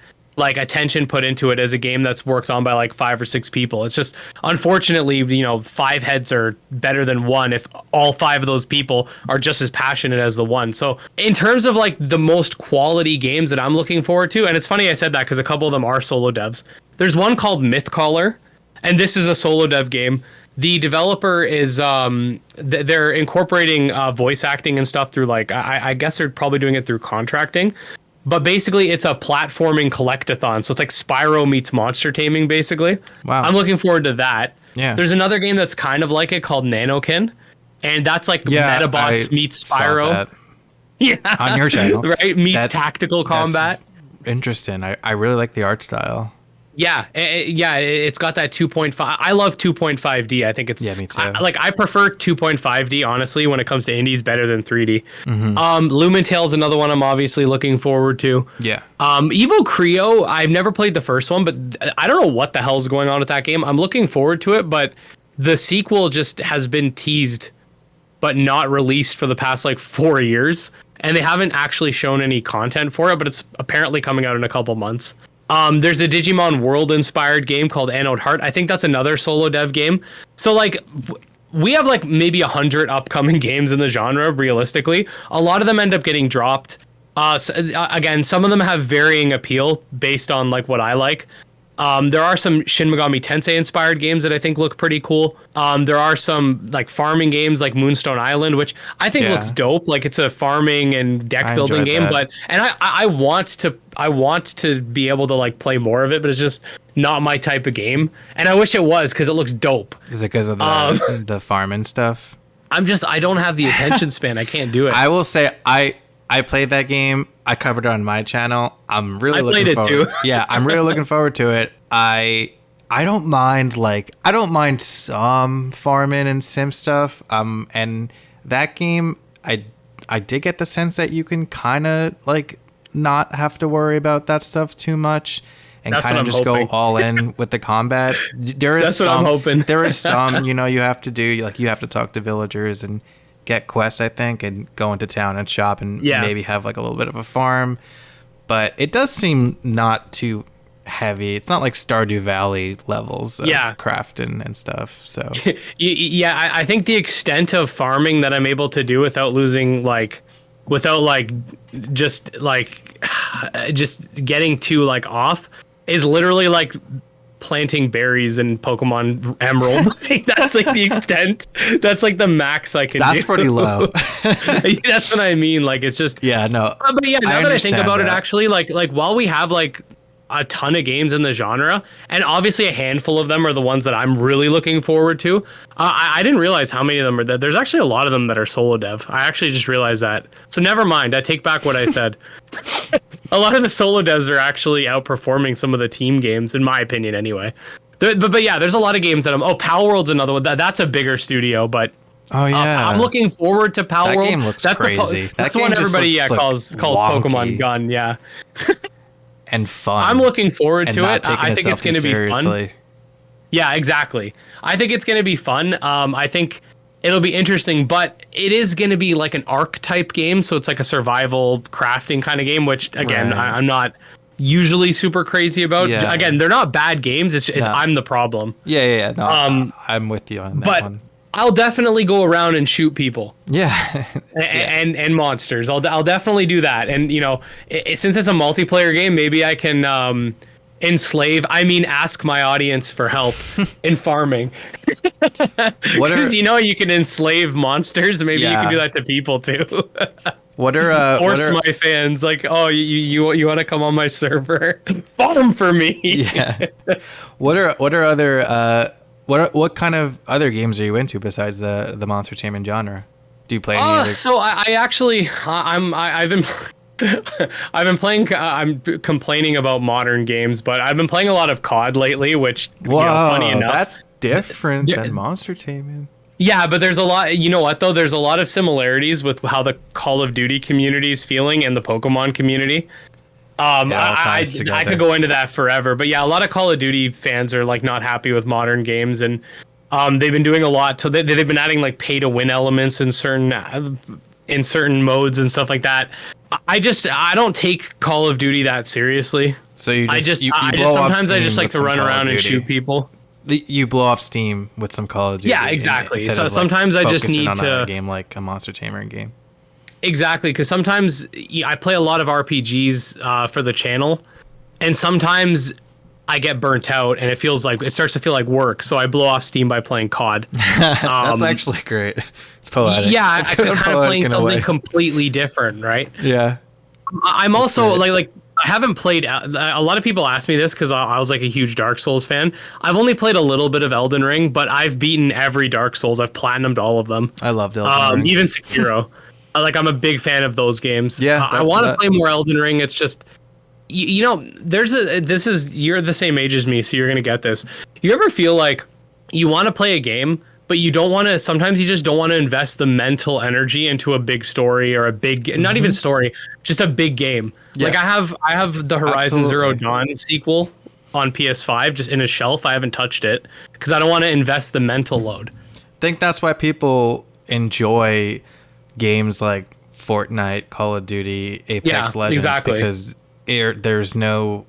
attention put into it as a game that's worked on by like 5 or 6 people. It's just, unfortunately, 5 heads are better than 1 if all 5 of those people are just as passionate as the one. So in terms of like the most quality games that I'm looking forward to, and it's funny I said that because a couple of them are solo devs. There's one called Mythcaller, and this is a solo dev game. The developer is they're incorporating voice acting and stuff through like I guess they're probably doing it through contracting. But basically, it's a platforming collectathon. So it's like Spyro meets monster taming, basically. Wow. I'm looking forward to that. Yeah. There's another game that's kind of like it called Nanokin. And that's like Metabots meets Spyro. Yeah. On your channel. Right? Meets tactical combat. Interesting. I really like the art style. Yeah, it's got that 2.5. I love 2.5D. I think it's me too. I prefer 2.5D honestly when it comes to indies better than 3D. Mm-hmm. Lumentail's another one I'm obviously looking forward to. Yeah. Evo Creo, I've never played the first one, but I don't know what the hell's going on with that game. I'm looking forward to it, but the sequel just has been teased but not released for the past like 4 years, and they haven't actually shown any content for it, but it's apparently coming out in a couple months. There's a Digimon World-inspired game called Anode Heart. I think that's another solo dev game. So, like, we have, like, maybe 100 upcoming games in the genre, realistically. A lot of them end up getting dropped. Again, some of them have varying appeal based on, like, what I like. There are some Shin Megami Tensei inspired games that I think look pretty cool. There are some like farming games like Moonstone Island, which I think looks dope. Like it's a farming and deck building game, but I want to be able to like play more of it, but it's just not my type of game. And I wish it was because it looks dope. Is it because of the farming stuff? I don't have the attention span. I can't do it. I will say I I played that game. I covered it on my channel. I'm really I looking played it forward. too. Yeah, I'm really looking forward to it. I don't mind some farming and sim stuff. And that game, I did get the sense that you can kind of like not have to worry about that stuff too much and That's kind what of I'm just hoping. go all in with the combat. There is That's what I'm hoping. there is some, you have to do, like you have to talk to villagers and get quests, I think, and go into town and shop and Yeah. maybe have like a little bit of a farm. But it does seem not too heavy. It's not like Stardew Valley levels of crafting and stuff. So Yeah, I think the extent of farming that I'm able to do without losing without just getting too like off is literally like planting berries in Pokemon Emerald. That's like the extent. That's like the max I can do. that's pretty low. That's what I mean. Like it's just Yeah, no. But yeah, now that I think understand about it, that. actually, like while we have like a ton of games in the genre, and obviously a handful of them are the ones that I'm really looking forward to. I didn't realize how many of them are that. There's actually a lot of them that are solo dev. I actually just realized that. So never mind. I take back what I said. A lot of the solo devs are actually outperforming some of the team games, in my opinion, anyway. But yeah, there's a lot of games that Power World's another one. That's a bigger studio, but Oh yeah, I'm looking forward to Power that World. game looks that's crazy. That's That one game just everybody looks, like, calls wonky Pokemon Gun. Yeah. and fun. I'm looking forward and to not it. taking I think it's itself too going to be fun. seriously. Yeah, exactly. I think it's going to be fun. I think it'll be interesting, but it is going to be like an arc type game, so it's like a survival crafting kind of game, which again, Right. I'm not usually super crazy about. Yeah. Again, they're not bad games. It's No. I'm the problem. Yeah. No, I'm with you on that But one. I'll definitely go around and shoot people. Yeah. And monsters. I'll definitely do that. And since it's a multiplayer game, maybe I can ask my audience for help in farming. Because you can enslave monsters. Maybe you Yeah. can do that to people too. What are Force my fans like, oh, you want to come on my server? Farm for me. yeah. What are other what kind of other games are you into besides the monster taming genre? Do you play any other? So I actually I've been I've been playing. I'm complaining about modern games, but I've been playing a lot of COD lately, which Whoa, funny enough, that's different Yeah. than monster taming. yeah. But there's a lot. You know what though? There's a lot of similarities with how the Call of Duty community is feeling and the Pokemon community. It all I ties together. could go into that forever, but yeah, a lot of Call of Duty fans are like not happy with modern games, and they've been doing a lot. So they've been adding like pay to win elements in certain modes and stuff like that. I don't take Call of Duty that seriously. So you just you I blow just off sometimes I steam just like with to some run Call of around and Duty. shoot people. You blow off steam with some Call of Duty. Yeah, exactly. instead So of, sometimes I just focusing need on to- a game like a monster tamer game. Exactly, because sometimes I play a lot of RPGs for the channel, and sometimes I get burnt out, and it starts to feel like work. So I blow off steam by playing COD. That's actually great. It's poetic. Yeah, It's I'm kind of poetic playing in a something way. completely different, right? Yeah. I'm also great. like I haven't played. A lot of people ask me this because I was like a huge Dark Souls fan. I've only played a little bit of Elden Ring, but I've beaten every Dark Souls. I've platinumed all of them. I loved Elden Ring. Even Sekiro. I'm a big fan of those games. Yeah, I want to play more Elden Ring. It's just, you're the same age as me, so you're gonna get this. You ever feel like you want to play a game, but you don't want to? Sometimes you just don't want to invest the mental energy into a big story or a big, not even story, just a big game. Yeah. Like I have the Horizon Zero Absolutely. Dawn sequel on PS5 just in a shelf. I haven't touched it because I don't want to invest the mental load. I think that's why people enjoy games like Fortnite, Call of Duty, Apex Yeah, Legends, exactly. because there's no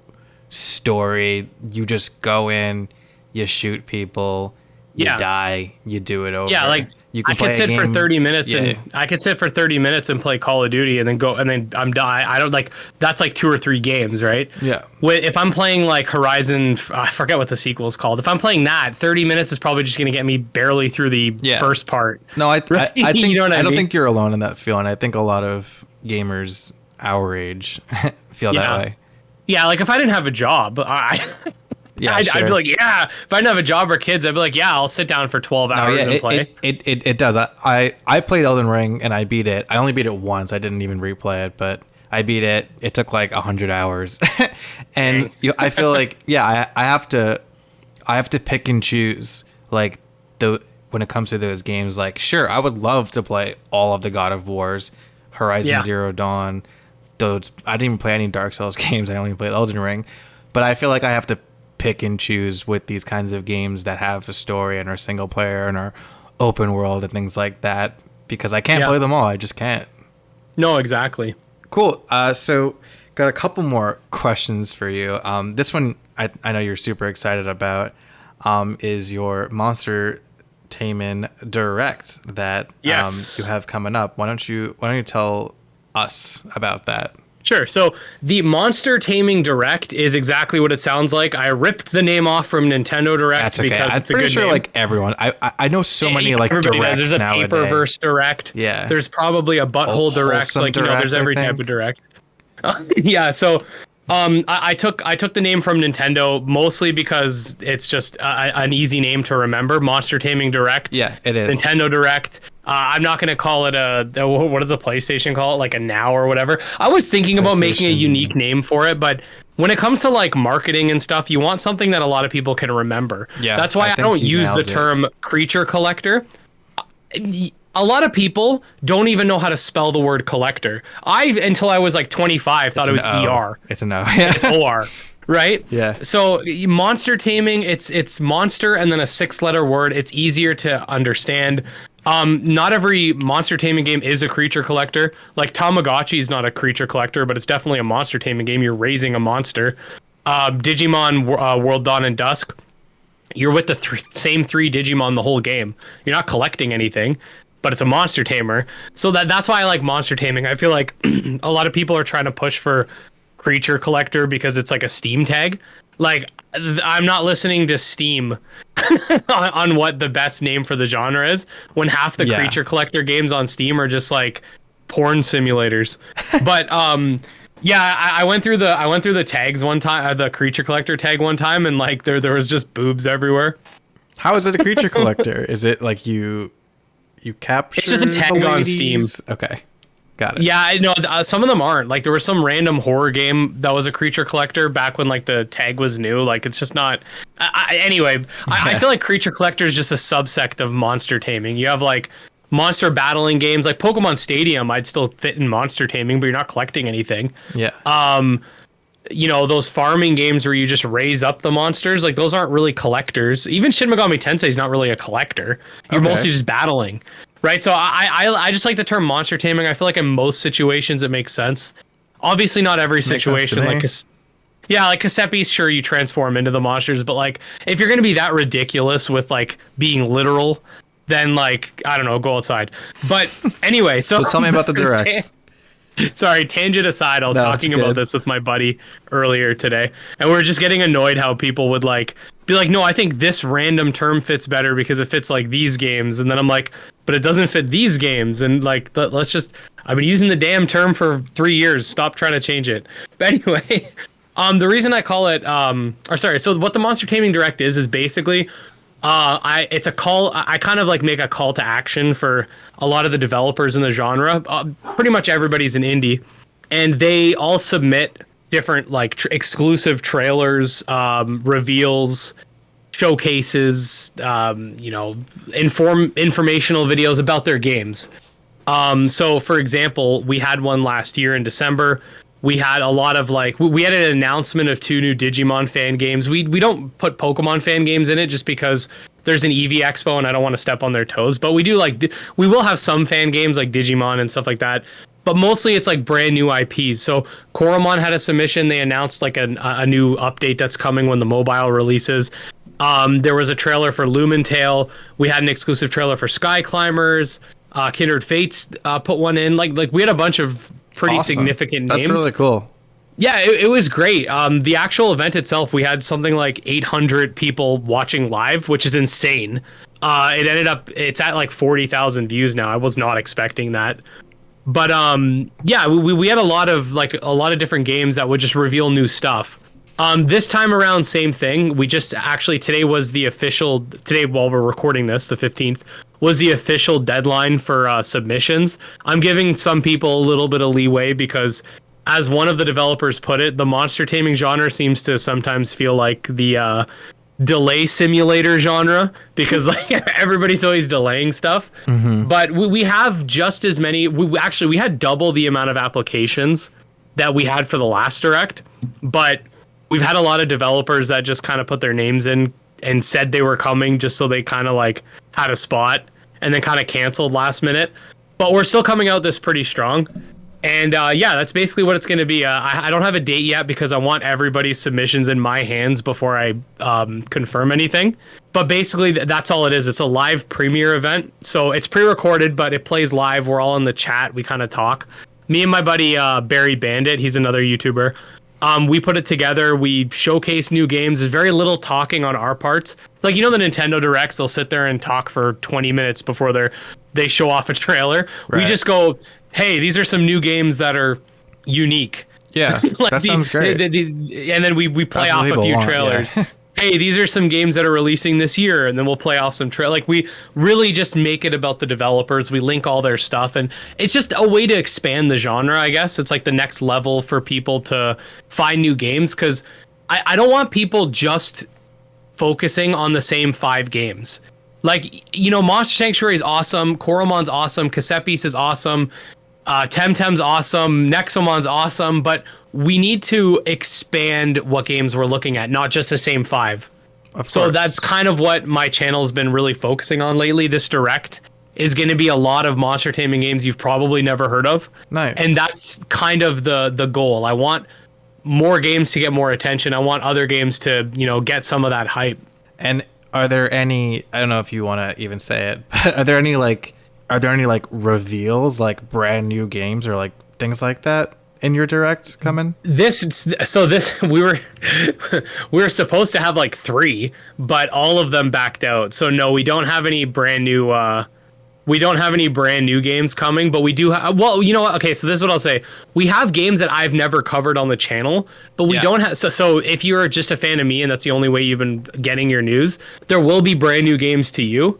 story. You just go in, you shoot people, you Yeah. die, you do it over. Yeah, like you I play could a sit for game- 30 minutes Yeah. and I could sit for 30 minutes and play Call of Duty and then I'm die. I don't like that's like 2 or 3 games, right? Yeah. If I'm playing like Horizon, I forget what the sequel is called. If I'm playing that, 30 minutes is probably just going to get me barely through the Yeah. first part. No, I Right? think You know what I I don't mean? think you're alone in that feeling. I think a lot of gamers our age feel that Yeah. way. Yeah, like if I didn't have a job, Yeah, I'd sure. be like, yeah. If I didn't have a job or kids, I'd be like, yeah, I'll sit down for 12 No, hours yeah, and play. it does. I played Elden Ring and I beat it. I only beat it once. I didn't even replay it, but I beat it. It took like 100 hours, and Dang. I feel like I have to pick and choose like the when it comes to those games. Like, sure, I would love to play all of the God of Wars, Horizon Yeah. Zero Dawn. Those I didn't even play any Dark Souls games. I only played Elden Ring, but I feel like I have to pick and choose with these kinds of games that have a story and are single player and are open world and things like that because I can't Yeah. play them all. I just can't. No, exactly. Cool. So got a couple more questions for you. This one I know you're super excited about is your Monster Tamen Direct that Yes. you have coming up. Why don't you tell us about that? Sure. So the Monster Taming Direct is exactly what it sounds like. I ripped the name off from Nintendo Direct That's okay. because I'm it's a pretty good sure name. like everyone. I know so many like Everybody directs does. There's a nowadays. Paperverse Direct. Yeah. There's probably a Butthole Direct. Wholesome Like, Direct, there's I every type think. of Direct. Yeah. So I took the name from Nintendo mostly because it's just an easy name to remember. Monster Taming Direct. Yeah, it is. Nintendo Direct. I'm not gonna call it what does the PlayStation call it, like a Now or whatever. I was thinking about making a PlayStation. unique name for it, but when it comes to like marketing and stuff, you want something that a lot of people can remember. Yeah, That's why I I think don't you use the nailed it. term creature collector. A lot of people don't even know how to spell the word collector. Until I was like 25, thought it was ER. It's an O. It's OR, right? Yeah. So monster taming, it's monster and then a 6-letter word. It's easier to understand. Not every monster taming game is a creature collector. Like Tamagotchi is not a creature collector, but it's definitely a monster taming game. You're raising a monster. Digimon World Dawn and Dusk, you're with the same 3 Digimon the whole game. You're not collecting anything, but it's a monster tamer. So that's why I like monster taming. I feel like a lot of people are trying to push for creature collector because it's like a Steam tag. Like, I'm not listening to Steam on what the best name for the genre is when half the Yeah. creature collector games on Steam are just like porn simulators. But yeah, I went through the tags one time, the creature collector tag one time, and like there was just boobs everywhere. How is it a creature collector? Is it like you capture? It's just a tag the on ladies? Steam. Okay, got it. Yeah, I know some of them aren't. Like there was some random horror game that was a creature collector back when like the tag was new. Like it's just not. Anyway, I feel like creature collector is just a subsect of monster taming. You have like monster battling games like Pokemon Stadium. I'd still fit in monster taming, but you're not collecting anything. Yeah. You know, those farming games where you just raise up the monsters, like those aren't really collectors. Even Shin Megami Tensei is not really a collector. You're Okay. mostly just battling, right? So I just like the term monster taming. I feel like in most situations it makes sense. Obviously, not every sense to situation. me. Like, yeah, like Kasepi's, sure, you transform into the monsters, but like if you're gonna be that ridiculous with like being literal, then like I don't know, go outside. But anyway, so Tell me about the direct. Sorry, tangent aside, I was No, it's talking about good. this with my buddy earlier today, and we are just getting annoyed how people would like be like, no, I think this random term fits better because it fits like these games, and then I'm like, but it doesn't fit these games, and like let's just, I've been using the damn term for 3 years, stop trying to change it. But anyway, the reason I call it so what the Monster Taming Direct is basically it's a call. I kind of like make a call to action for a lot of the developers in the genre. Pretty much everybody's an indie, and they all submit different like exclusive trailers, reveals, showcases, informational videos about their games. So for example, we had one last year in December. We had a lot of like we had an announcement of 2 new Digimon fan games. We don't put Pokemon fan games in it just because there's an EV Expo and I don't want to step on their toes. But we do like we will have some fan games like Digimon and stuff like that. But mostly it's like brand new IPs. So Koromon had a submission. They announced like a new update that's coming when the mobile releases. There was a trailer for Lumen Tail. We had an exclusive trailer for Sky Climbers. Kindred Fates put one in. Like we had a bunch of pretty Awesome. significant names. That's really cool. Yeah, it was great. The actual event itself, we had something like 800 people watching live, which is insane. It's at like 40,000 views now. I was not expecting that. But yeah, we had a lot of different games that would just reveal new stuff. This time around, same thing. We just actually today while we're recording this, the 15th, was the official deadline for submissions. I'm giving some people a little bit of leeway because, as one of the developers put it, the monster taming genre seems to sometimes feel like the delay simulator genre because like everybody's always delaying stuff. But we have just as many. We had double the amount of applications that we had for the last direct, but we've had a lot of developers that just kind of put their names in and said they were coming just so they kind of like had a spot and then kind of canceled last minute. But we're still coming out this pretty strong. And yeah, that's basically what it's going to be. I don't have a date yet because I want everybody's submissions in my hands before I confirm anything. But basically, that's all it is. It's a live premiere event. So it's pre-recorded, but it plays live. We're all in the chat. We kind of talk. Me and my buddy Barry Bandit, he's another YouTuber. We put it together. We showcase new games. There's very little talking on our parts. Like, you know, the Nintendo Directs, they'll sit there and talk for 20 minutes before they show off a trailer. Right. We just go, hey, these are some new games that are unique. Yeah, like that sounds great. And then we play off a few trailers. Yeah. Hey, these are some games that are releasing this year, and then we'll play off some like we really just make it about the developers. We link all their stuff, and it's just a way to expand the genre, I guess. It's like the next level for people to find new games, because I don't want people just focusing on the same 5 games. Like, you know, Monster Sanctuary is awesome, Koromon's awesome, Kasepis is awesome, Temtem's awesome, Nexomon's awesome, but we need to expand what games we're looking at, not just the same 5. So that's kind of what my channel's been really focusing on lately. This direct is going to be a lot of monster taming games you've probably never heard of. Nice. And that's kind of the goal. I want more games to get more attention. I want other games to, you know, get some of that hype. And are there any, I don't know if you want to even say it, but are there any like reveals, like brand new games or like things like that in your direct coming? We were supposed to have like 3, but all of them backed out. So no, we don't have any brand new games coming, but we do have, well, you know what? Okay, so this is what I'll say. We have games that I've never covered on the channel, but we don't have, so if you're just a fan of me and that's the only way you've been getting your news, there will be brand new games to you.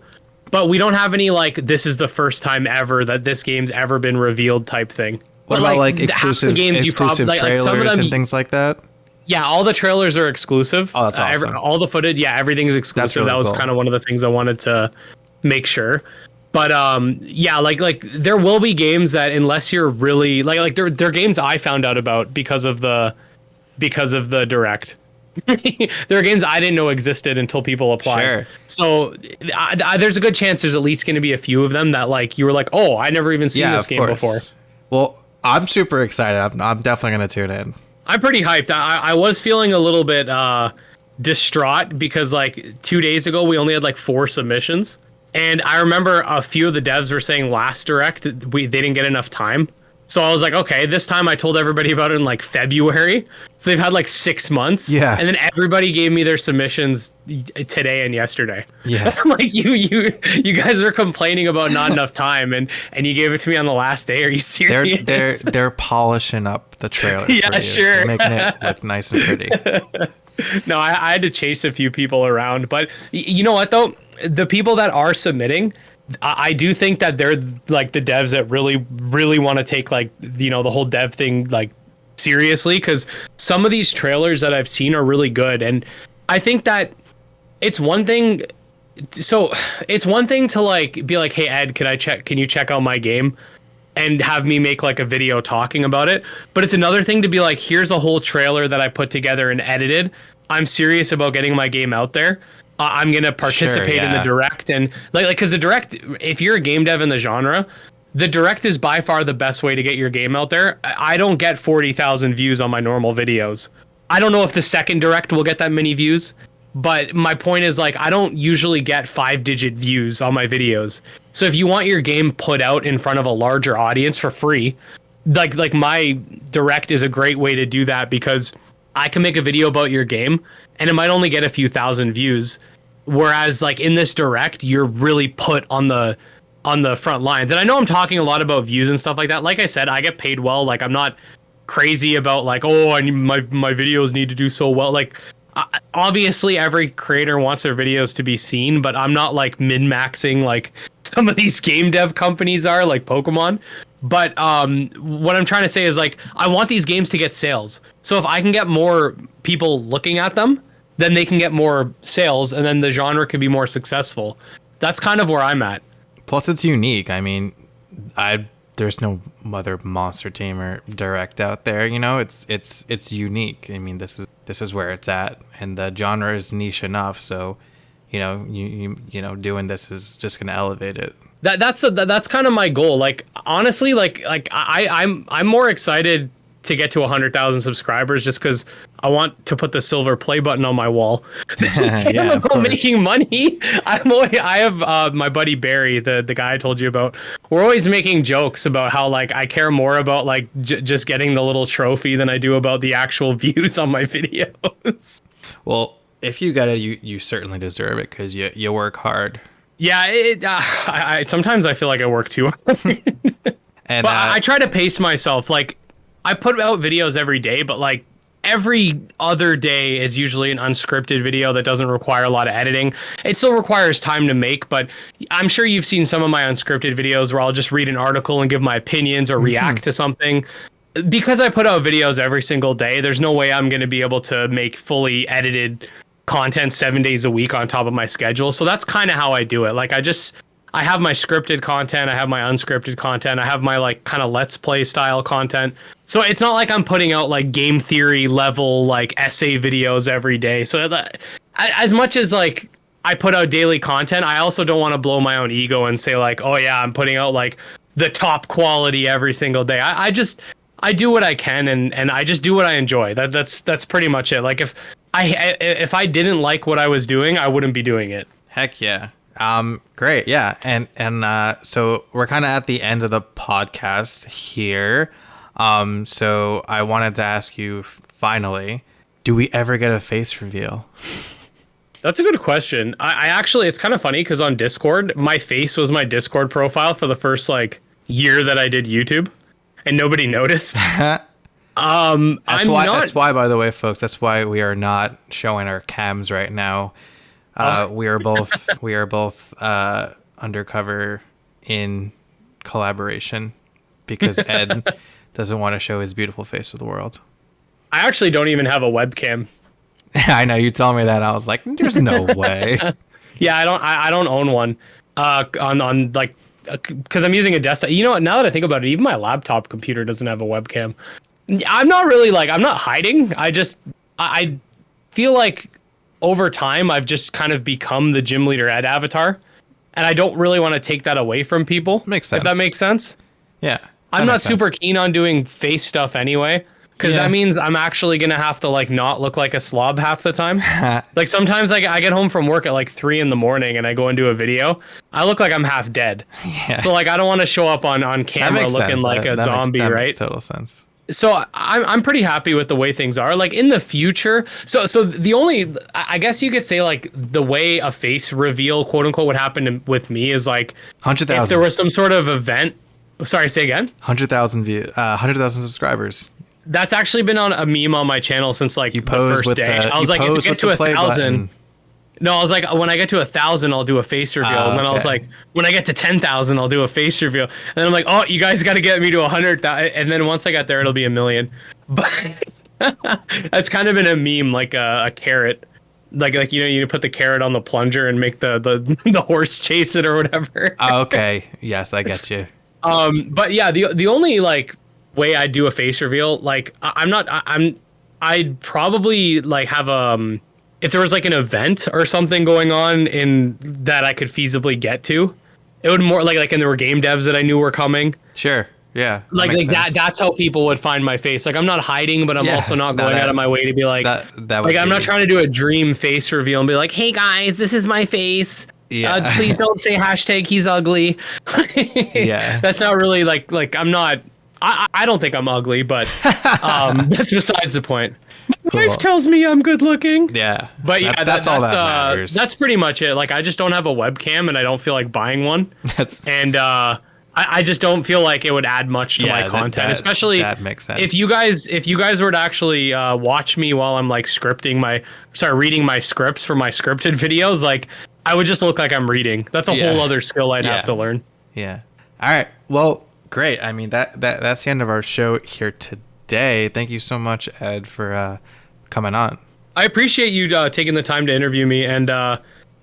But we don't have any like, this is the first time ever that this game's ever been revealed type thing. What about like exclusive trailers and things like that? Yeah, all the trailers are exclusive. Oh, that's awesome. All the footage, yeah, everything's exclusive. Really that was kind of one of the things I wanted to make sure. But yeah, like there will be games that, unless you're really like they're games I found out about because of the direct. There are games I didn't know existed until people applied. Sure. So there's a good chance there's at least going to be a few of them that like you were like, oh, I never even seen this game before. Well, I'm super excited. I'm definitely going to tune in. I'm pretty hyped. I was feeling a little bit distraught because like 2 days ago we only had like 4 submissions, and I remember a few of the devs were saying last direct they didn't get enough time. So I was like, okay, this time I told everybody about it in like February. So they've had like 6 months. Yeah. And then everybody gave me their submissions today and yesterday. Yeah. I'm like, you guys are complaining about not enough time, and you gave it to me on the last day. Are you serious? They're polishing up the trailer. Yeah, sure. They're making it look nice and pretty. No, I had to chase a few people around, but you know what though? The people that are submitting, I do think that they're like the devs that really, really want to take like, you know, the whole dev thing like seriously, because some of these trailers that I've seen are really good. And I think that it's one thing. So it's one thing to like be like, hey, Ed, can you check out my game and have me make like a video talking about it? But it's another thing to be like, here's a whole trailer that I put together and edited. I'm serious about getting my game out there. I'm going to participate in the direct, and like, because the direct, if you're a game dev in the genre, the direct is by far the best way to get your game out there. I don't get 40,000 views on my normal videos. I don't know if the second direct will get that many views, but my point is like, I don't usually get 5-digit views on my videos. So if you want your game put out in front of a larger audience for free, like my direct is a great way to do that, because I can make a video about your game and it might only get a few thousand views. Whereas like in this direct, you're really put on the front lines. And I know I'm talking a lot about views and stuff like that. Like I said, I get paid well. Like I'm not crazy about like, oh, my videos need to do so well. Like, obviously every creator wants their videos to be seen, but I'm not like min-maxing like some of these game dev companies are, like Pokemon. But what I'm trying to say is like, I want these games to get sales. So if I can get more people looking at them, then they can get more sales, and then the genre can be more successful. That's kind of where I'm at. Plus, it's unique. I mean, there's no other monster tamer direct out there. You know, it's unique. I mean, this is where it's at, and the genre is niche enough. So, you know, you know, doing this is just gonna elevate it. That's kind of my goal. Like, honestly, like I'm more excited to get to 100,000 subscribers just because I want to put the silver play button on my wall. Yeah, of course. Making money. I have my buddy Barry, the guy I told you about. We're always making jokes about how like I care more about like just getting the little trophy than I do about the actual views on my videos. Well, if you get it, you certainly deserve it because you work hard. Yeah, I sometimes I feel like I work too hard. And but I try to pace myself. Like, I put out videos every day, but like every other day is usually an unscripted video that doesn't require a lot of editing. It still requires time to make, but I'm sure you've seen some of my unscripted videos where I'll just read an article and give my opinions or react to something. Because I put out videos every single day, there's no way I'm going to be able to make fully edited content 7 days a week on top of my schedule. So that's kind of how I do it. Like, I have my scripted content, I have my unscripted content, I have my like kind of let's play style content. So it's not like I'm putting out like game theory level like essay videos every day. So as much as like I put out daily content, I also don't want to blow my own ego and say like, oh yeah, I'm putting out like the top quality every single day. I do what I can, and I just do what I enjoy. That's pretty much it. Like, if I didn't like what I was doing, I wouldn't be doing it. Heck yeah. Great. Yeah. And so we're kind of at the end of the podcast here. So I wanted to ask you finally, do we ever get a face reveal? That's a good question. I actually, it's kind of funny because on Discord, my face was my Discord profile for the first like year that I did YouTube, and nobody noticed. That's why, by the way, folks, that's why we are not showing our cams right now. We are both undercover in collaboration because Ed doesn't want to show his beautiful face to the world. I actually don't even have a webcam. I know, you told me that. I was like, there's no way. Yeah, I don't own one. On like, because I'm using a desktop. You know what? Now that I think about it, even my laptop computer doesn't have a webcam. I'm not really like, I'm not hiding. I feel like over time I've just kind of become the gym leader Ed avatar, and I don't really want to take that away from people. Makes sense. If that makes sense. Yeah. I'm not super keen on doing face stuff anyway, because that means I'm actually gonna have to like not look like a slob half the time. Like sometimes I get home from work at like 3 a.m. and I go and do a video. I look like I'm half dead. Yeah. So like I don't want to show up on camera looking like a zombie, that right? Makes total sense. So I'm pretty happy with the way things are. Like in the future, so the only, I guess you could say like the way a face reveal, quote unquote, would happen with me is like 100,000. If there was some sort of event. Sorry, say again. 100,000 views, 100,000 subscribers. That's actually been on a meme on my channel since like the first day. I was like, if you get to 1,000. No, I was like, when I get to 1,000, I'll do a face reveal. And then I was like, when I get to 10,000, I'll do a face reveal. And then I'm like, oh, you guys got to get me to 100,000. And then once I got there, it'll be 1 million. But that's kind of been a meme, like a carrot. Like you know, you put the carrot on the plunger and make the horse chase it or whatever. Okay. Yes, I get you. But yeah, the only like way I do a face reveal, like I'd probably like have if there was like an event or something going on in that I could feasibly get to, it would more like and there were game devs that I knew were coming. Sure. Yeah. Like that's how people would find my face. Like I'm not hiding, but I'm also not going out of my way to be like I'm not trying to do a dream face reveal and be like, hey guys, this is my face. Yeah. Please don't say hashtag he's ugly. Yeah. That's not really like I'm not. I don't think I'm ugly, but that's besides the point. My wife tells me I'm good looking. Yeah. But yeah, that's all that matters. That's pretty much it. Like I just don't have a webcam and I don't feel like buying one. I just don't feel like it would add much to my content, especially that makes sense. if you guys were to actually watch me while I'm like reading my scripts for my scripted videos, like I would just look like I'm reading. That's a whole other skill I'd have to learn. Yeah. All right. Well, great. I mean, that's the end of our show here today. Thank you so much, Ed, for coming on. I appreciate you taking the time to interview me, and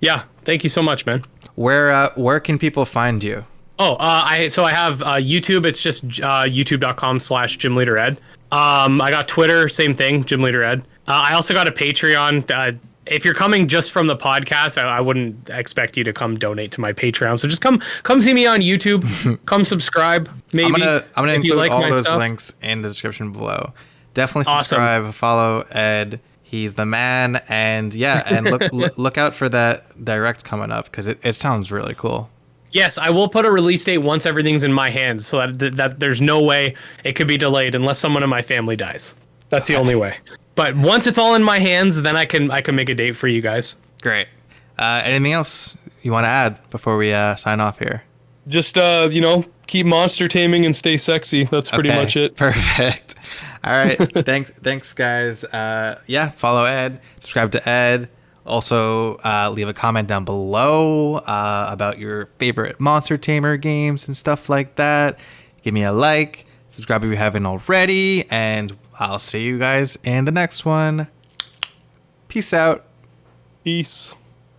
yeah, thank you so much, man. Where can people find you? Oh, I have YouTube. It's just youtube.com/gymleadered. I got Twitter, same thing, gymleadered. I also got a Patreon. If you're coming just from the podcast, I wouldn't expect you to come donate to my Patreon. So just come see me on YouTube. Come subscribe. Maybe I'm gonna include like all those stuff. links in the description below. Definitely subscribe, follow Ed. He's the man, and look out for that direct coming up because it sounds really cool. Yes, I will put a release date once everything's in my hands, so that there's no way it could be delayed unless someone in my family dies. That's the only way. But once it's all in my hands, then I can make a date for you guys. Great. Anything else you want to add before we sign off here? Just keep monster taming and stay sexy. That's pretty much it. Perfect. All right. Thanks, guys. Follow Ed. Subscribe to Ed. Also, leave a comment down below about your favorite Monster Tamer games and stuff like that. Give me a like. Subscribe if you haven't already. And I'll see you guys in the next one. Peace out. Peace.